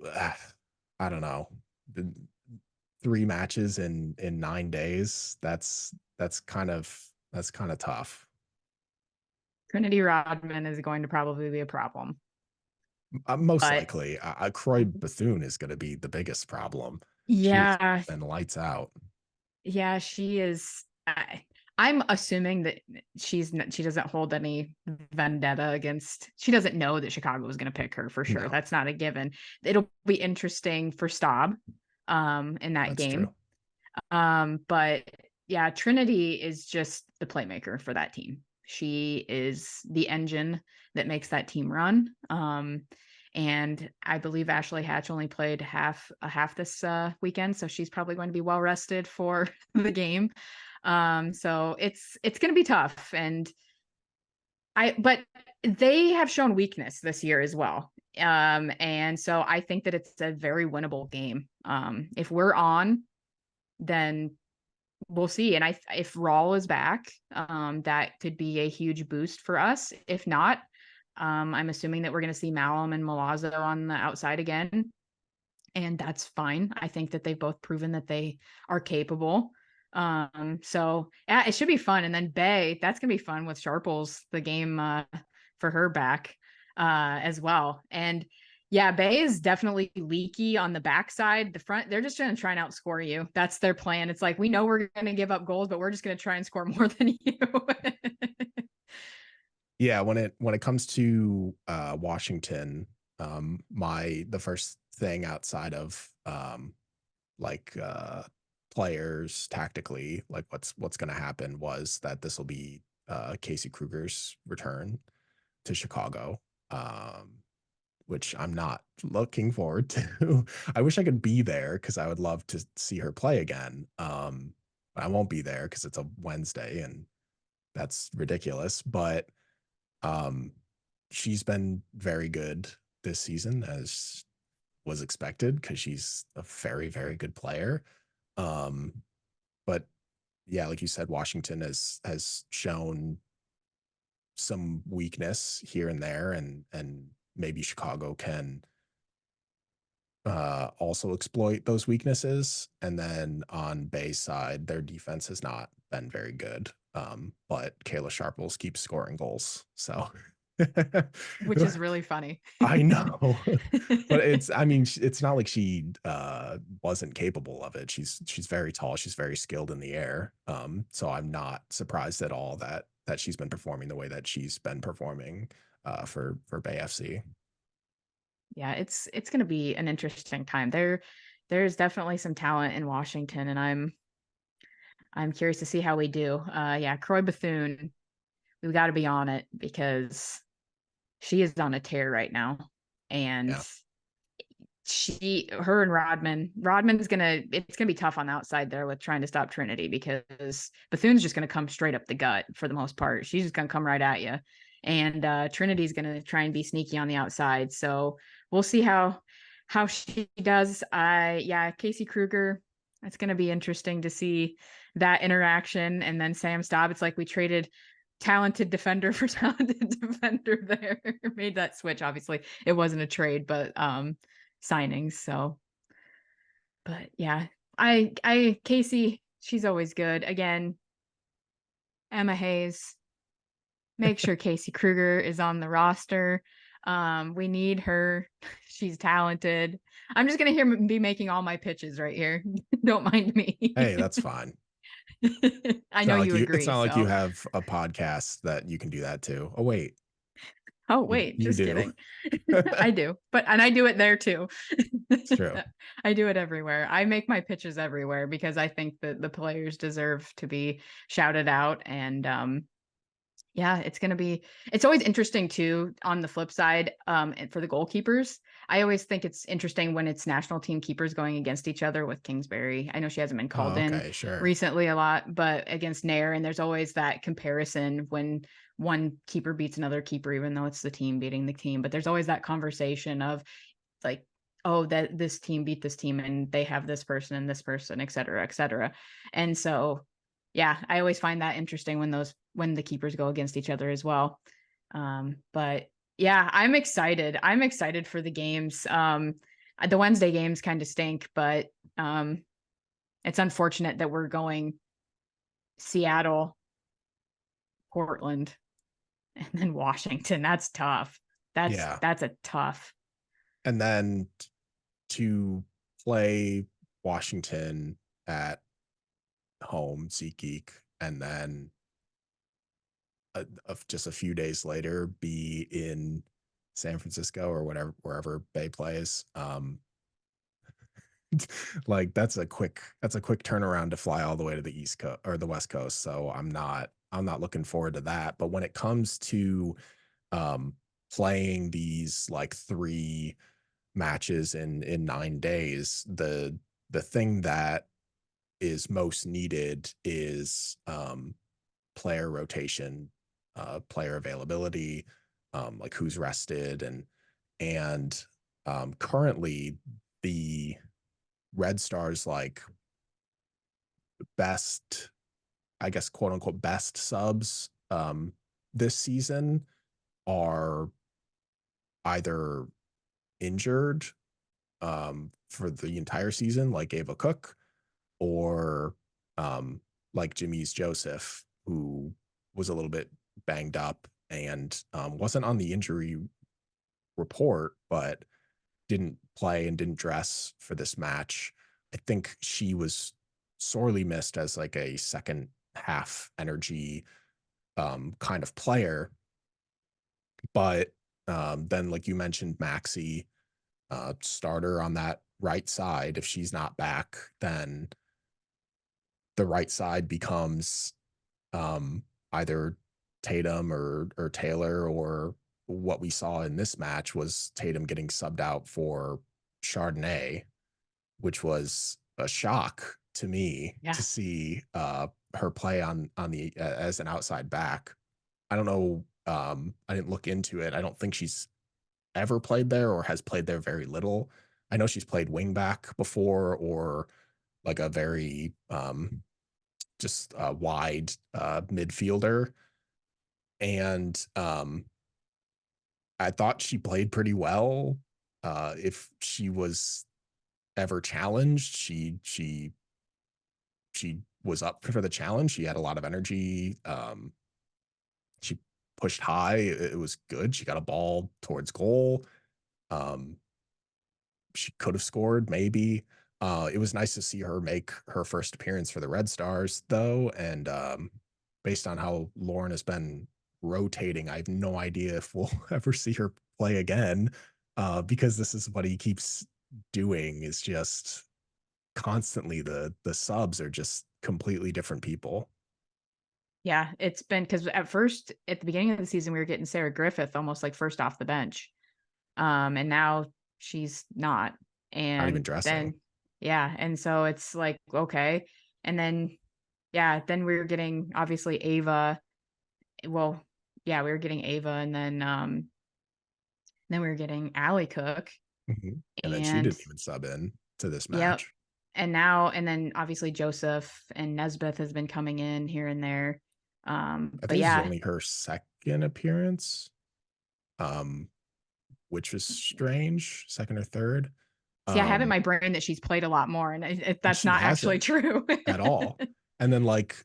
I don't know. The 3 matches in 9 days, that's kind of tough. Trinity Rodman is going to probably be a problem. Most But likely, Croy Bethune is going to be the biggest problem. She's yeah, been lights out. yeah, she is. I'm assuming that she doesn't hold any vendetta against. She doesn't know that Chicago is going to pick her for sure. No, That's not a given. It'll be interesting for Staub, in that that's game. true. But yeah, Trinity is just the playmaker for that team. She is the engine that makes that team run. And I believe Ashley Hatch only played half this weekend, so she's probably going to be well rested for the game. So it's going to be tough, but they have shown weakness this year as well. And so I think that it's a very winnable game. If we're on, then we'll see. And if Rawl is back, that could be a huge boost for us. If not, I'm assuming that we're going to see Malum and Milazzo on the outside again, and that's fine. I think that they've both proven that they are capable. So yeah, it should be fun. And then Bay, that's gonna be fun with Sharples, the game for her back as well. And yeah, Bay is definitely leaky on the backside. The front, they're just gonna try and outscore you. That's their plan. It's like, we know we're gonna give up goals, but we're just gonna try and score more than you. Yeah, when it comes to Washington, The first thing outside of like players tactically, like what's going to happen, was that this will be Casey Kruger's return to Chicago, which I'm not looking forward to. I wish I could be there because I would love to see her play again. But I won't be there because it's a Wednesday and that's ridiculous. But um, she's been very good this season, as was expected, because she's a very, very good player. Um, but yeah, like you said, Washington has shown some weakness here and there, and maybe Chicago can also exploit those weaknesses. And then on Bay's side, their defense has not been very good. But Kayla Sharples keeps scoring goals. So which is really funny. I know. But I mean, it's not like she wasn't capable of it. She's very tall, she's very skilled in the air. So I'm not surprised at all that she's been performing the way that she's been performing for Bay FC. Yeah, it's going to be an interesting time. There's definitely some talent in Washington, and I'm curious to see how we do. Yeah, Croy Bethune, we've got to be on it because she is on a tear right now, and Yeah. her and Rodman's it's gonna be tough on the outside there with trying to stop Trinity, because Bethune's just gonna come straight up the gut for the most part. She's just gonna come right at you, and Trinity's gonna try and be sneaky on the outside. So we'll see how she does. Casey Kruger, it's gonna be interesting to see that interaction. And then Sam Staub, it's like we traded talented defender for talented defender there. Made that switch. Obviously it wasn't a trade, but signings. So, but yeah, Casey, she's always good. Again, Emma Hayes, make sure Casey Kruger is on the roster. We need her. She's talented. I'm just gonna be making all my pitches right here. Don't mind me. Hey, that's fine. I know you agree. It's not like you So. have a podcast that you can do that too. Oh wait, Oh wait, you just do. kidding. I do, and I do it there too. It's true. I do it everywhere. I make my pitches everywhere because I think that the players deserve to be shouted out. And yeah, it's always interesting too, on the flip side, and for the goalkeepers. I always think it's interesting when it's national team keepers going against each other with Kingsbury. I know she hasn't been called Oh, in okay, sure. recently a lot, but against Nair, and there's always that comparison when one keeper beats another keeper, even though it's the team beating the team. But there's always that conversation of like, oh, that this team beat this team and they have this person and this person, et cetera, et cetera. And so, yeah, I always find that interesting when the keepers go against each other as well. But yeah, I'm excited. I'm excited for the games. The Wednesday games kind of stink, but it's unfortunate that we're going Seattle, Portland, and then Washington. That's tough. That's a tough. And then to play Washington at home, SeatGeek, and then just a few days later be in San Francisco or wherever Bay plays. Like that's a quick turnaround to fly all the way to the East Coast or the West Coast. So I'm not looking forward to that. But when it comes to playing these like 3 matches in 9 days, the thing that is most needed is player rotation, player availability, like who's rested, and currently the Red Stars like best, I guess, quote unquote best subs this season are either injured for the entire season, like Ava Cook, or like Jimmy's Joseph, who was a little bit banged up and wasn't on the injury report, but didn't play and didn't dress for this match. I think she was sorely missed as like a second half energy kind of player. But Then, like you mentioned, Maxi, starter on that right side. If she's not back, then the right side becomes either Tatum or Taylor, or what we saw in this match was Tatum getting subbed out for Chardonnay, which was a shock to me Yeah. to see her play on the as an outside back. I don't know. I didn't look into it. I don't think she's ever played there or has played there very little. I know she's played wing back before, or like a very just wide midfielder. And I thought she played pretty well. If she was ever challenged, she was up for the challenge. She had a lot of energy. She pushed high. It was good. She got a ball towards goal. Um, she could have scored, maybe. It was nice to see her make her first appearance for the Red Stars, though. And based on how Lauren has been rotating, I have no idea if we'll ever see her play again, because this is what he keeps doing, is just constantly the subs are just completely different people. Yeah, it's been because at first, at the beginning of the season, we were getting Sarah Griffith almost like first off the bench. And now she's not. Not even And dressing. then, yeah. And so it's like, okay. And then, yeah, then we were getting obviously Ava. Well, yeah, we were getting Ava, and then we were getting Allie Cook. Mhm. And then she And didn't even sub in to this yep. match. And now, and then obviously Joseph and Nesbeth has been coming in here and there. I But think this is yeah, only her second appearance, um, which is strange, second or third. see, I have in Um, my brain that she's played a lot more, and and that's she not actually hasn't true. at all. And then like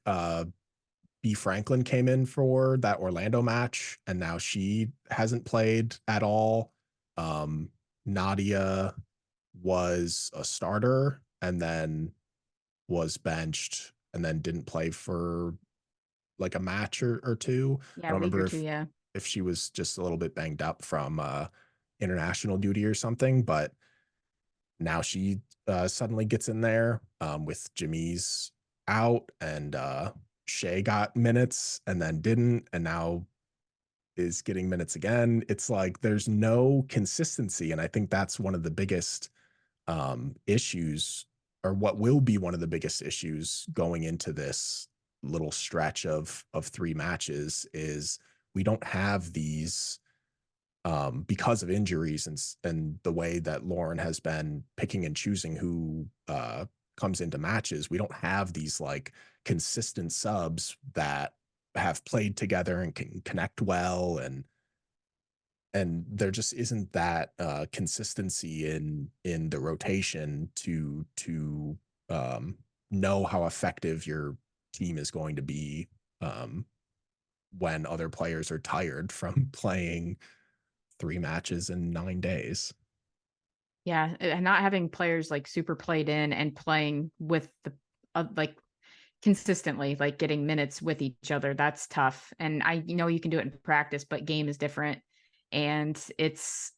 B Franklin came in for that Orlando match, and now she hasn't played at all. Um, Nadia was a starter and then was benched and then didn't play for like a match or two. I Yeah, a don't week or remember two. Yeah. if she was just a little bit banged up from international duty or something, but now she suddenly gets in there with Jimmy's out, and Shay got minutes and then didn't, and now is getting minutes again. It's like there's no consistency, and I think that's one of the biggest issues, or what will be one of the biggest issues going into this little stretch of three matches, is we don't have these, because of injuries and the way that Lauren has been picking and choosing who comes into matches. We don't have these like consistent subs that have played together and can connect well, and there just isn't that consistency in the rotation to know how effective your team is going to be um, when other players are tired from playing three matches in 9 days. Yeah, and not having players like super played in and playing with the like consistently, like getting minutes with each other. That's tough. And I know you can do it in practice, but game is different. And it's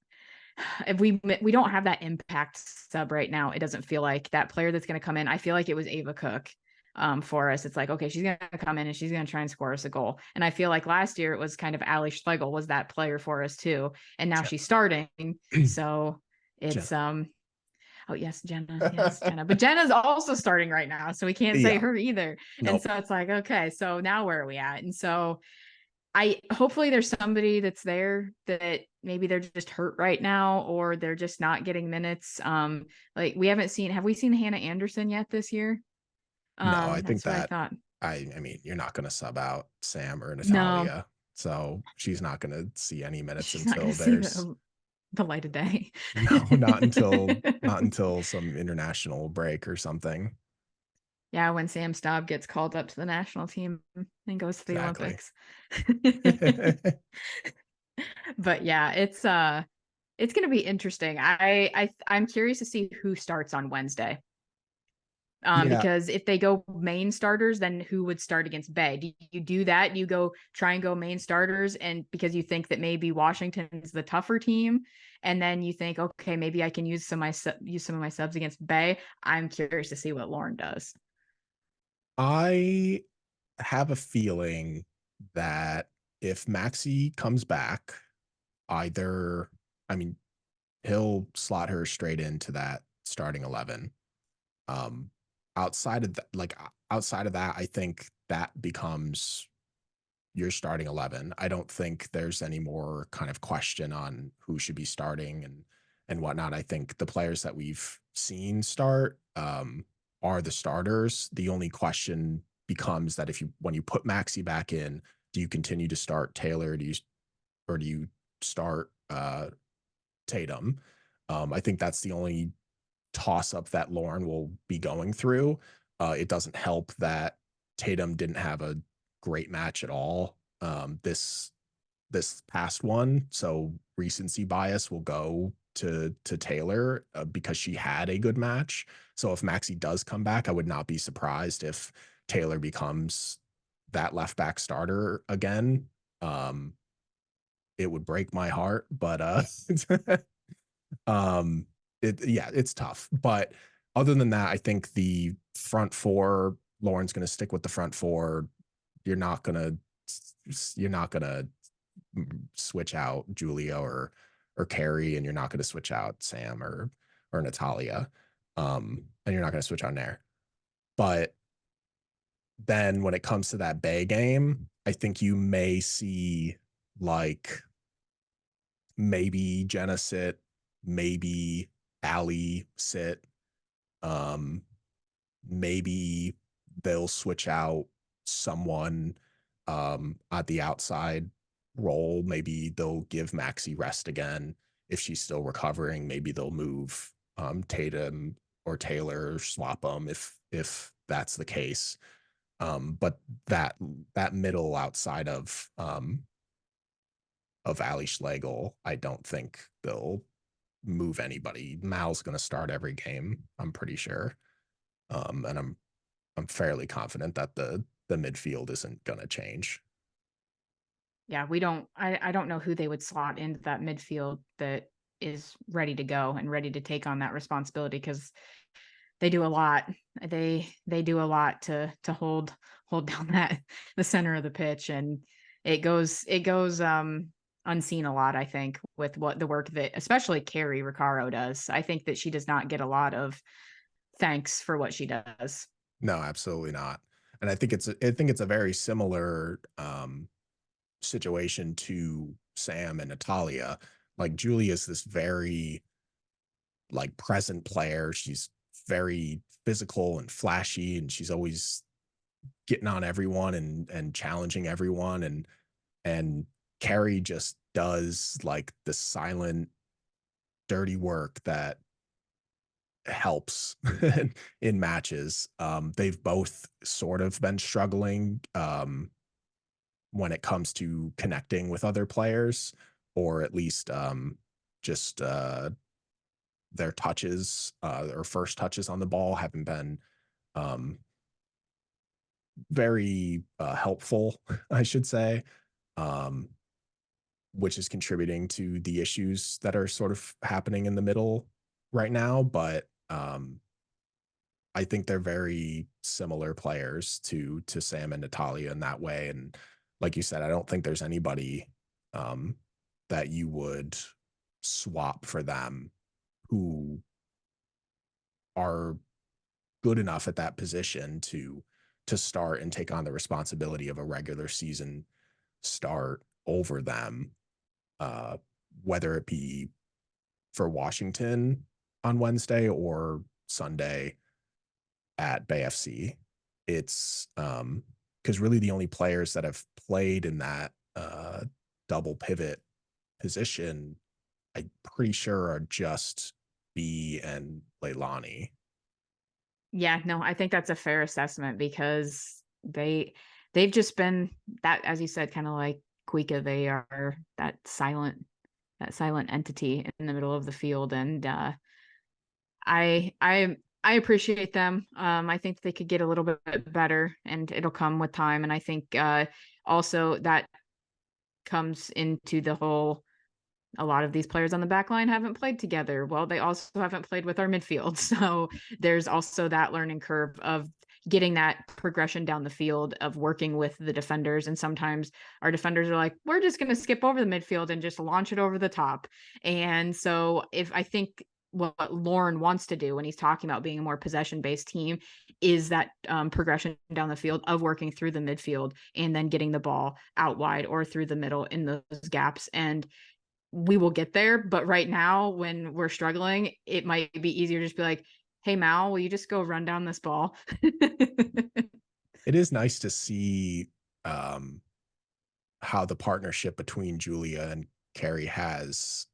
if we don't have that impact sub right now. It doesn't feel like that player that's going to come in. I feel like it was Ava Cook for us. It's like, okay, she's going to come in and she's going to try and score us a goal. And I feel like last year it was kind of Ali Schlegel was that player for us too. And now she's starting. So it's oh yes, Jenna. Yes, Jenna. But Jenna's also starting right now, so we can't say Yeah. her either. And Nope. so it's like, okay, so now where are we at? And so I hopefully there's somebody that's there that maybe they're just hurt right now or they're just not getting minutes. Like we haven't seen, have we seen Hannah Anderson yet this year? No, I think That's what I that thought. I mean, you're not going to sub out Sam or No, Natalia, so she's not going to see any minutes she's not going until to see there's the light of day. no, not until some international break or something. Yeah, when Sam Staub gets called up to the national team and goes to the Exactly. Olympics. But yeah, it's going to be interesting. I'm curious to see who starts on Wednesday. Because if they go main starters, then who would start against Bay? Do you do that? Do you try and go main starters, and because you think that maybe Washington is the tougher team, and then you think, okay, maybe I can use some of my subs against Bay. I'm curious to see what Lauren does. I have a feeling that if Maxi comes back, either, I mean, he'll slot her straight into that starting 11. Um, outside of that, I think that becomes your starting 11. I don't think there's any more kind of question on who should be starting and whatnot. I think the players that we've seen start are the starters. The only question becomes that when you put Maxi back in, do you continue to start Taylor? Do you start Tatum? I think that's the only toss up that Lauren will be going through. It doesn't help that Tatum didn't have a great match at all this past one, so recency bias will go to Taylor because she had a good match. So if Maxi does come back, I would not be surprised if Taylor becomes that left back starter again. It would break my heart, but it's tough. But other than that, I think the front four, Lauren's going to stick with the front four. You're not gonna switch out Julia or Carrie, and you're not gonna switch out Sam or Natalia, and you're not gonna switch on there. But then when it comes to that Bay game, I think you may see like maybe Jenna sit, maybe Allie sit, maybe they'll switch out someone at the outside role. Maybe they'll give Maxi rest again if she's still recovering. Maybe they'll move Tatum or Taylor, or swap them if that's the case. But that middle outside of Ali Schlegel, I don't think they'll move anybody. Mal's going to start every game, I'm pretty sure. And I'm fairly confident that the midfield isn't going to change. Yeah, I don't know who they would slot into that midfield that is ready to go and ready to take on that responsibility, because they do a lot. They do a lot to hold down the center of the pitch, and it goes unseen a lot, I think, with what the work that especially Carrie Riccaro does. I think that she does not get a lot of thanks for what she does. No, absolutely not. And I think it's a very similar situation to Sam and Natalia. Like Julie is this very like present player. She's very physical and flashy, and she's always getting on everyone and challenging everyone. And Carrie just does like the silent, dirty work that helps in matches. They've both sort of been struggling when it comes to connecting with other players, or at least just their touches or first touches on the ball haven't been very helpful, I should say, which is contributing to the issues that are sort of happening in the middle right now. But I think they're very similar players to Sam and Natalia in that way. And like you said, I don't think there's anybody that you would swap for them who are good enough at that position to start and take on the responsibility of a regular season start over them, whether it be for Washington on Wednesday or Sunday at Bay FC. It's because really the only players that have played in that double pivot position, I'm pretty sure, are just B and Leilani. Yeah, no, I think that's a fair assessment, because they've just been that, as you said, kind of like Kuika. They are that silent entity in the middle of the field. And I I appreciate them. I think they could get a little bit better, and it'll come with time. And I think also that comes into the whole, a lot of these players on the back line haven't played together. Well, they also haven't played with our midfield. So there's also that learning curve of getting that progression down the field of working with the defenders. And sometimes our defenders are like, we're just going to skip over the midfield and just launch it over the top. And so if I think what Lauren wants to do when he's talking about being a more possession-based team is that progression down the field of working through the midfield and then getting the ball out wide or through the middle in those gaps. And we will get there. But right now, when we're struggling, it might be easier to just be like, hey, Mal, will you just go run down this ball? It is nice to see how the partnership between Julia and Carrie has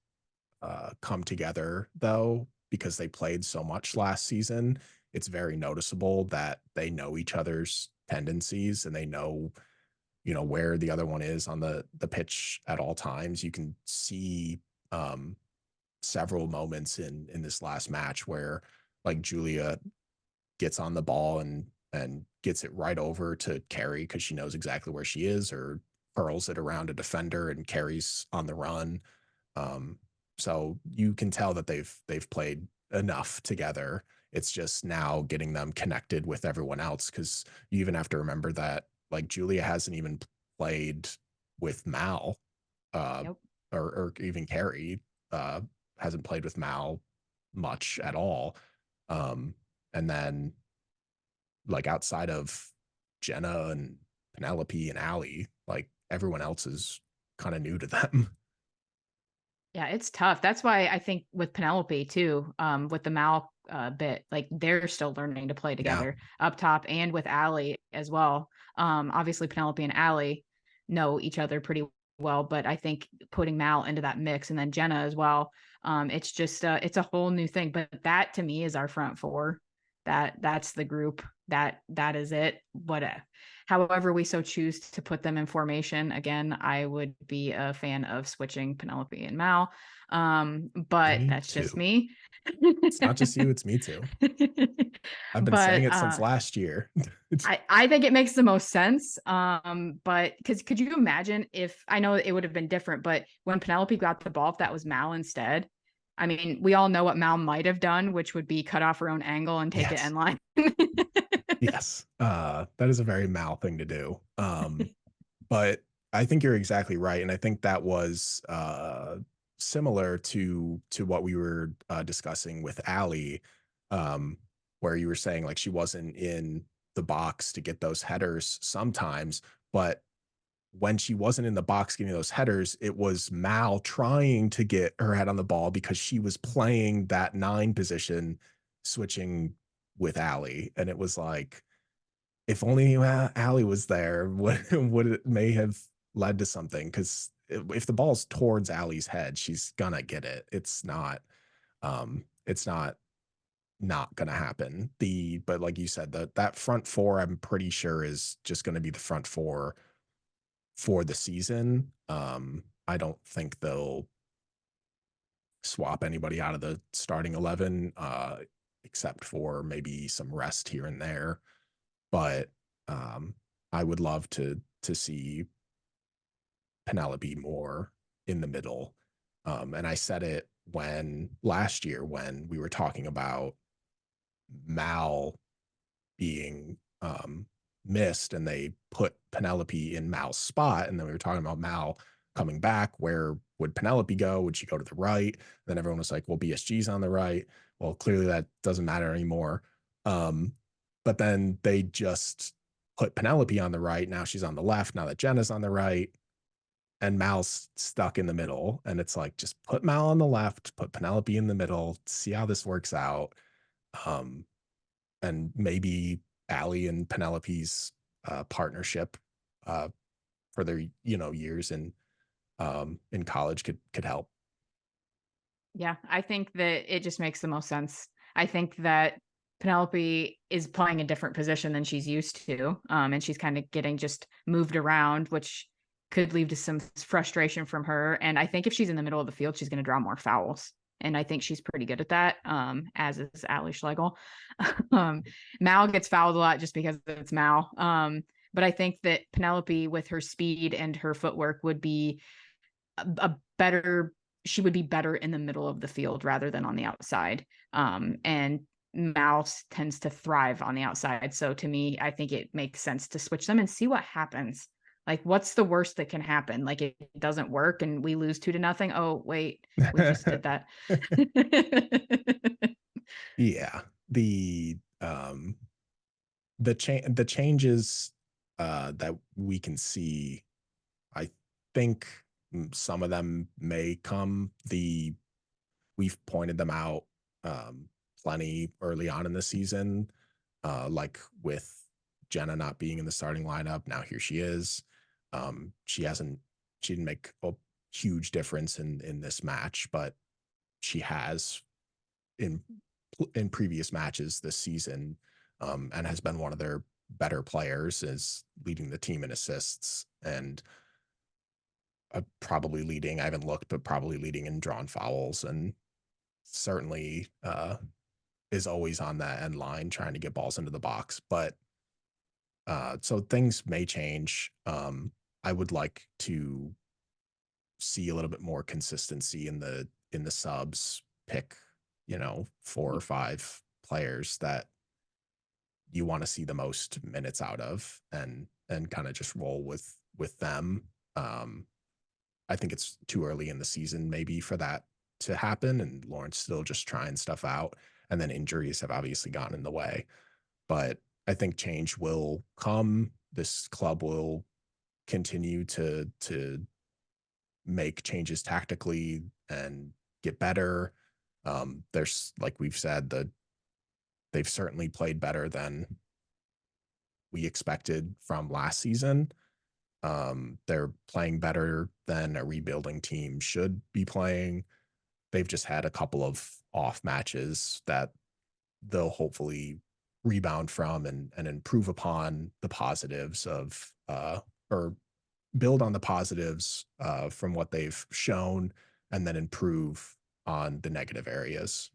come together, though, because they played so much last season. It's very noticeable that they know each other's tendencies and they know, where the other one is on the pitch at all times. You can see several moments in this last match where like Julia gets on the ball and gets it right over to Carrie because she knows exactly where she is, or curls it around a defender and Carrie's on the run. So you can tell that they've played enough together. It's just now getting them connected with everyone else, because you even have to remember that like Julia hasn't even played with Mal, Yep. or even Carrie hasn't played with Mal much at all. And then like outside of Jenna and Penelope and Allie, like everyone else is kind of new to them. Yeah, it's tough. That's why I think with Penelope too, with the Mal bit, like they're still learning to play Yeah. together up top, and with Allie as well. Obviously Penelope and Allie know each other pretty well, but I think putting Mal into that mix and then Jenna as well, it's just it's a whole new thing. But that to me is our front four. That's the group. That is it. What however we so choose to put them in formation. Again, I would be a fan of switching Penelope and Mal. But Me that's just too. me. It's not just you, it's me too. I've been saying But it since last year. I think it makes the most sense. But because could you imagine if, I know it would have been different, but when Penelope got the ball, if that was Mal instead, I mean, we all know what Mal might have done, which would be cut off her own angle and take it Yes. end line. Yes. That is a very Mal thing to do. But I think you're exactly right. And I think that was similar to what we were discussing with Allie, where you were saying like she wasn't in the box to get those headers sometimes, but when she wasn't in the box getting those headers, it was Mal trying to get her head on the ball because she was playing that 9 position, switching with Allie. And it was like, if only Allie was there, would it may have led to something? Because if the ball's towards Allie's head, she's gonna get it. It's not gonna happen. But like you said, that front four, I'm pretty sure is just gonna be the front four for the season. I don't think they'll swap anybody out of the starting 11, except for maybe some rest here and there. But um, I would love to see Penelope more in the middle. And I said it when last year when we were talking about Mal being missed and they put Penelope in Mal's spot. And then we were talking about Mal coming back. Where would Penelope go? Would she go to the right? Then everyone was like, well, BSG's on the right. Well, clearly that doesn't matter anymore. But then they just put Penelope on the right. Now she's on the left. Now that Jenna's on the right and Mal's stuck in the middle. And it's like, just put Mal on the left, put Penelope in the middle, see how this works out. And maybe Allie and Penelope's partnership for their years in college could help. Yeah, I think that it just makes the most sense. I think that Penelope is playing a different position than she's used to, and she's kind of getting just moved around, which could lead to some frustration from her. And I think if she's in the middle of the field, she's going to draw more fouls. and I think she's pretty good at that, as is Allie Schlegel. Mal gets fouled a lot just because it's Mal. But I think that Penelope, with her speed and her footwork, would be she would be better in the middle of the field rather than on the outside. And Mouse tends to thrive on the outside. So to me, I think it makes sense to switch them and see what happens. Like, what's the worst that can happen? Like, it doesn't work and we lose 2-0. Oh, wait, we just did that. Yeah. The changes that we can see, I think some of them may come. We've pointed them out plenty early on in the season, like with Jenna not being in the starting lineup. Now here she is. She didn't make a huge difference in this match, but she has in previous matches this season, and has been one of their better players, is leading the team in assists and probably leading. I haven't looked, but probably leading in drawn fouls, and certainly is always on that end line trying to get balls into the box. But so things may change. I would like to see a little bit more consistency in the subs. Pick, 4 or 5 players that you want to see the most minutes out of, and kind of just roll with them. I think it's too early in the season maybe for that to happen, and Lauren's still just trying stuff out, and then injuries have obviously gotten in the way. But I think change will come. This club will continue to make changes tactically and get better. There's, like we've said, they've certainly played better than we expected from last season. They're playing better than a rebuilding team should be playing. They've just had a couple of off matches that they'll hopefully rebound from and improve upon the positives of, or build on the positives from what they've shown, and then improve on the negative areas.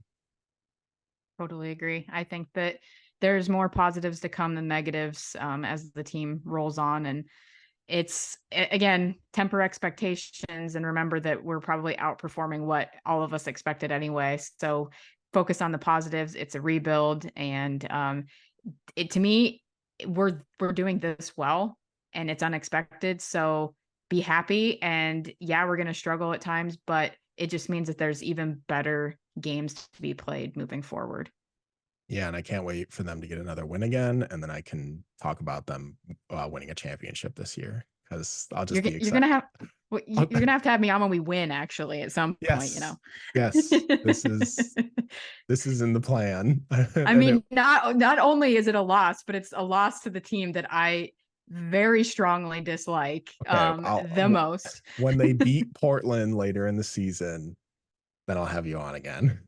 Totally agree. I think that there's more positives to come than negatives, as the team rolls on. And it's, again, temper expectations and remember that we're probably outperforming what all of us expected anyway. So focus on the positives. It's a rebuild. And to me, we're doing this well and it's unexpected. So be happy. And yeah, we're going to struggle at times, but it just means that there's even better games to be played moving forward. Yeah, and I can't wait for them to get another win again, and then I can talk about them winning a championship this year, because I'll just be excited. You're gonna have to have me on when we win, actually, at some point. Yes, this is in the plan. I mean, not only is it a loss, but it's a loss to the team that I very strongly dislike the most. When they beat Portland later in the season, then I'll have you on again.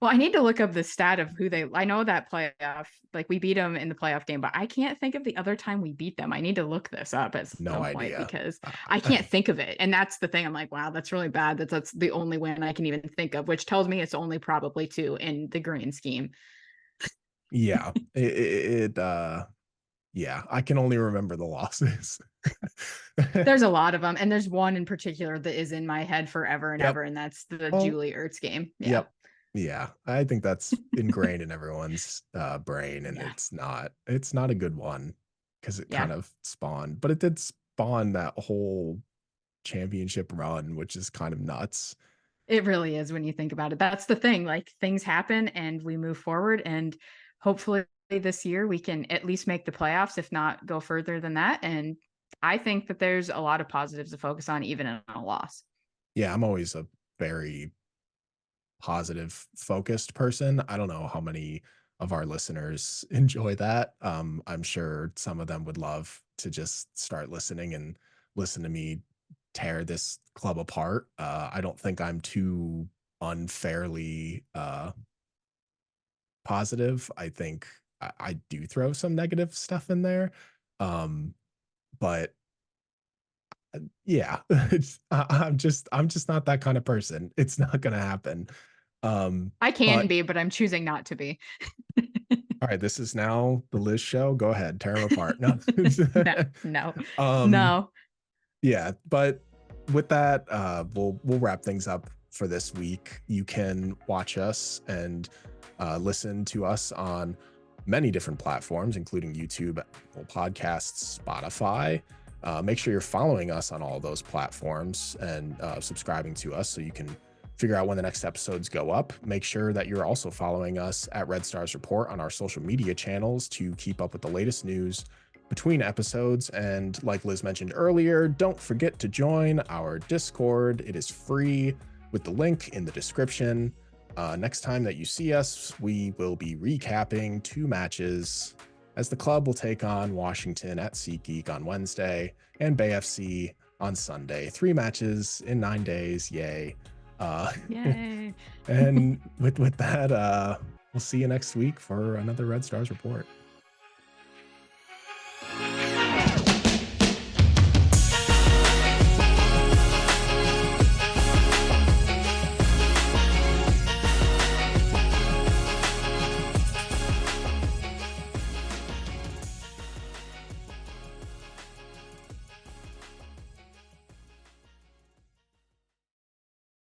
Well, I need to look up the stat of I know that playoff, like we beat them in the playoff game, but I can't think of the other time we beat them. I need to look this up at some point because I can't think of it. And that's the thing. I'm like, wow, that's really bad. That's the only win I can even think of, which tells me it's only probably 2 in the grand scheme. Yeah, yeah, I can only remember the losses. There's a lot of them. And there's one in particular that is in my head forever and ever. And that's the Julie Ertz game. Yeah. Yeah, I think that's ingrained in everyone's brain, and it's not a good one, because it kind of spawned, but it did spawn that whole championship run, which is kind of nuts. It really is when you think about it. That's the thing. Like, things happen and we move forward, and hopefully this year we can at least make the playoffs, if not go further than that. And I think that there's a lot of positives to focus on, even in a loss. Yeah, I'm always a very positive focused person. I don't know how many of our listeners enjoy that. I'm sure some of them would love to just start listening and listen to me tear this club apart. I don't think I'm too unfairly positive. I think I do throw some negative stuff in there. But yeah, I'm just not that kind of person. It's not going to happen. I can but be, but I'm choosing not to be. all right, this is now the Liz show. Go ahead, tear them apart. No. No. um, No. yeah, but with that, we'll wrap things up for this week. You can watch us and listen to us on many different platforms, including YouTube, Apple Podcasts, Spotify. Make sure you're following us on all those platforms and subscribing to us so you can figure out when the next episodes go up. Make sure that you're also following us at Red Stars Report on our social media channels to keep up with the latest news between episodes. And like Liz mentioned earlier, don't forget to join our Discord. It is free with the link in the description. Next time that you see us, we will be recapping 2 matches as the club will take on Washington at SeatGeek on Wednesday and Bay FC on Sunday. 3 matches in 9 days. Yay. Yay. And with that, we'll see you next week for another Red Stars Report.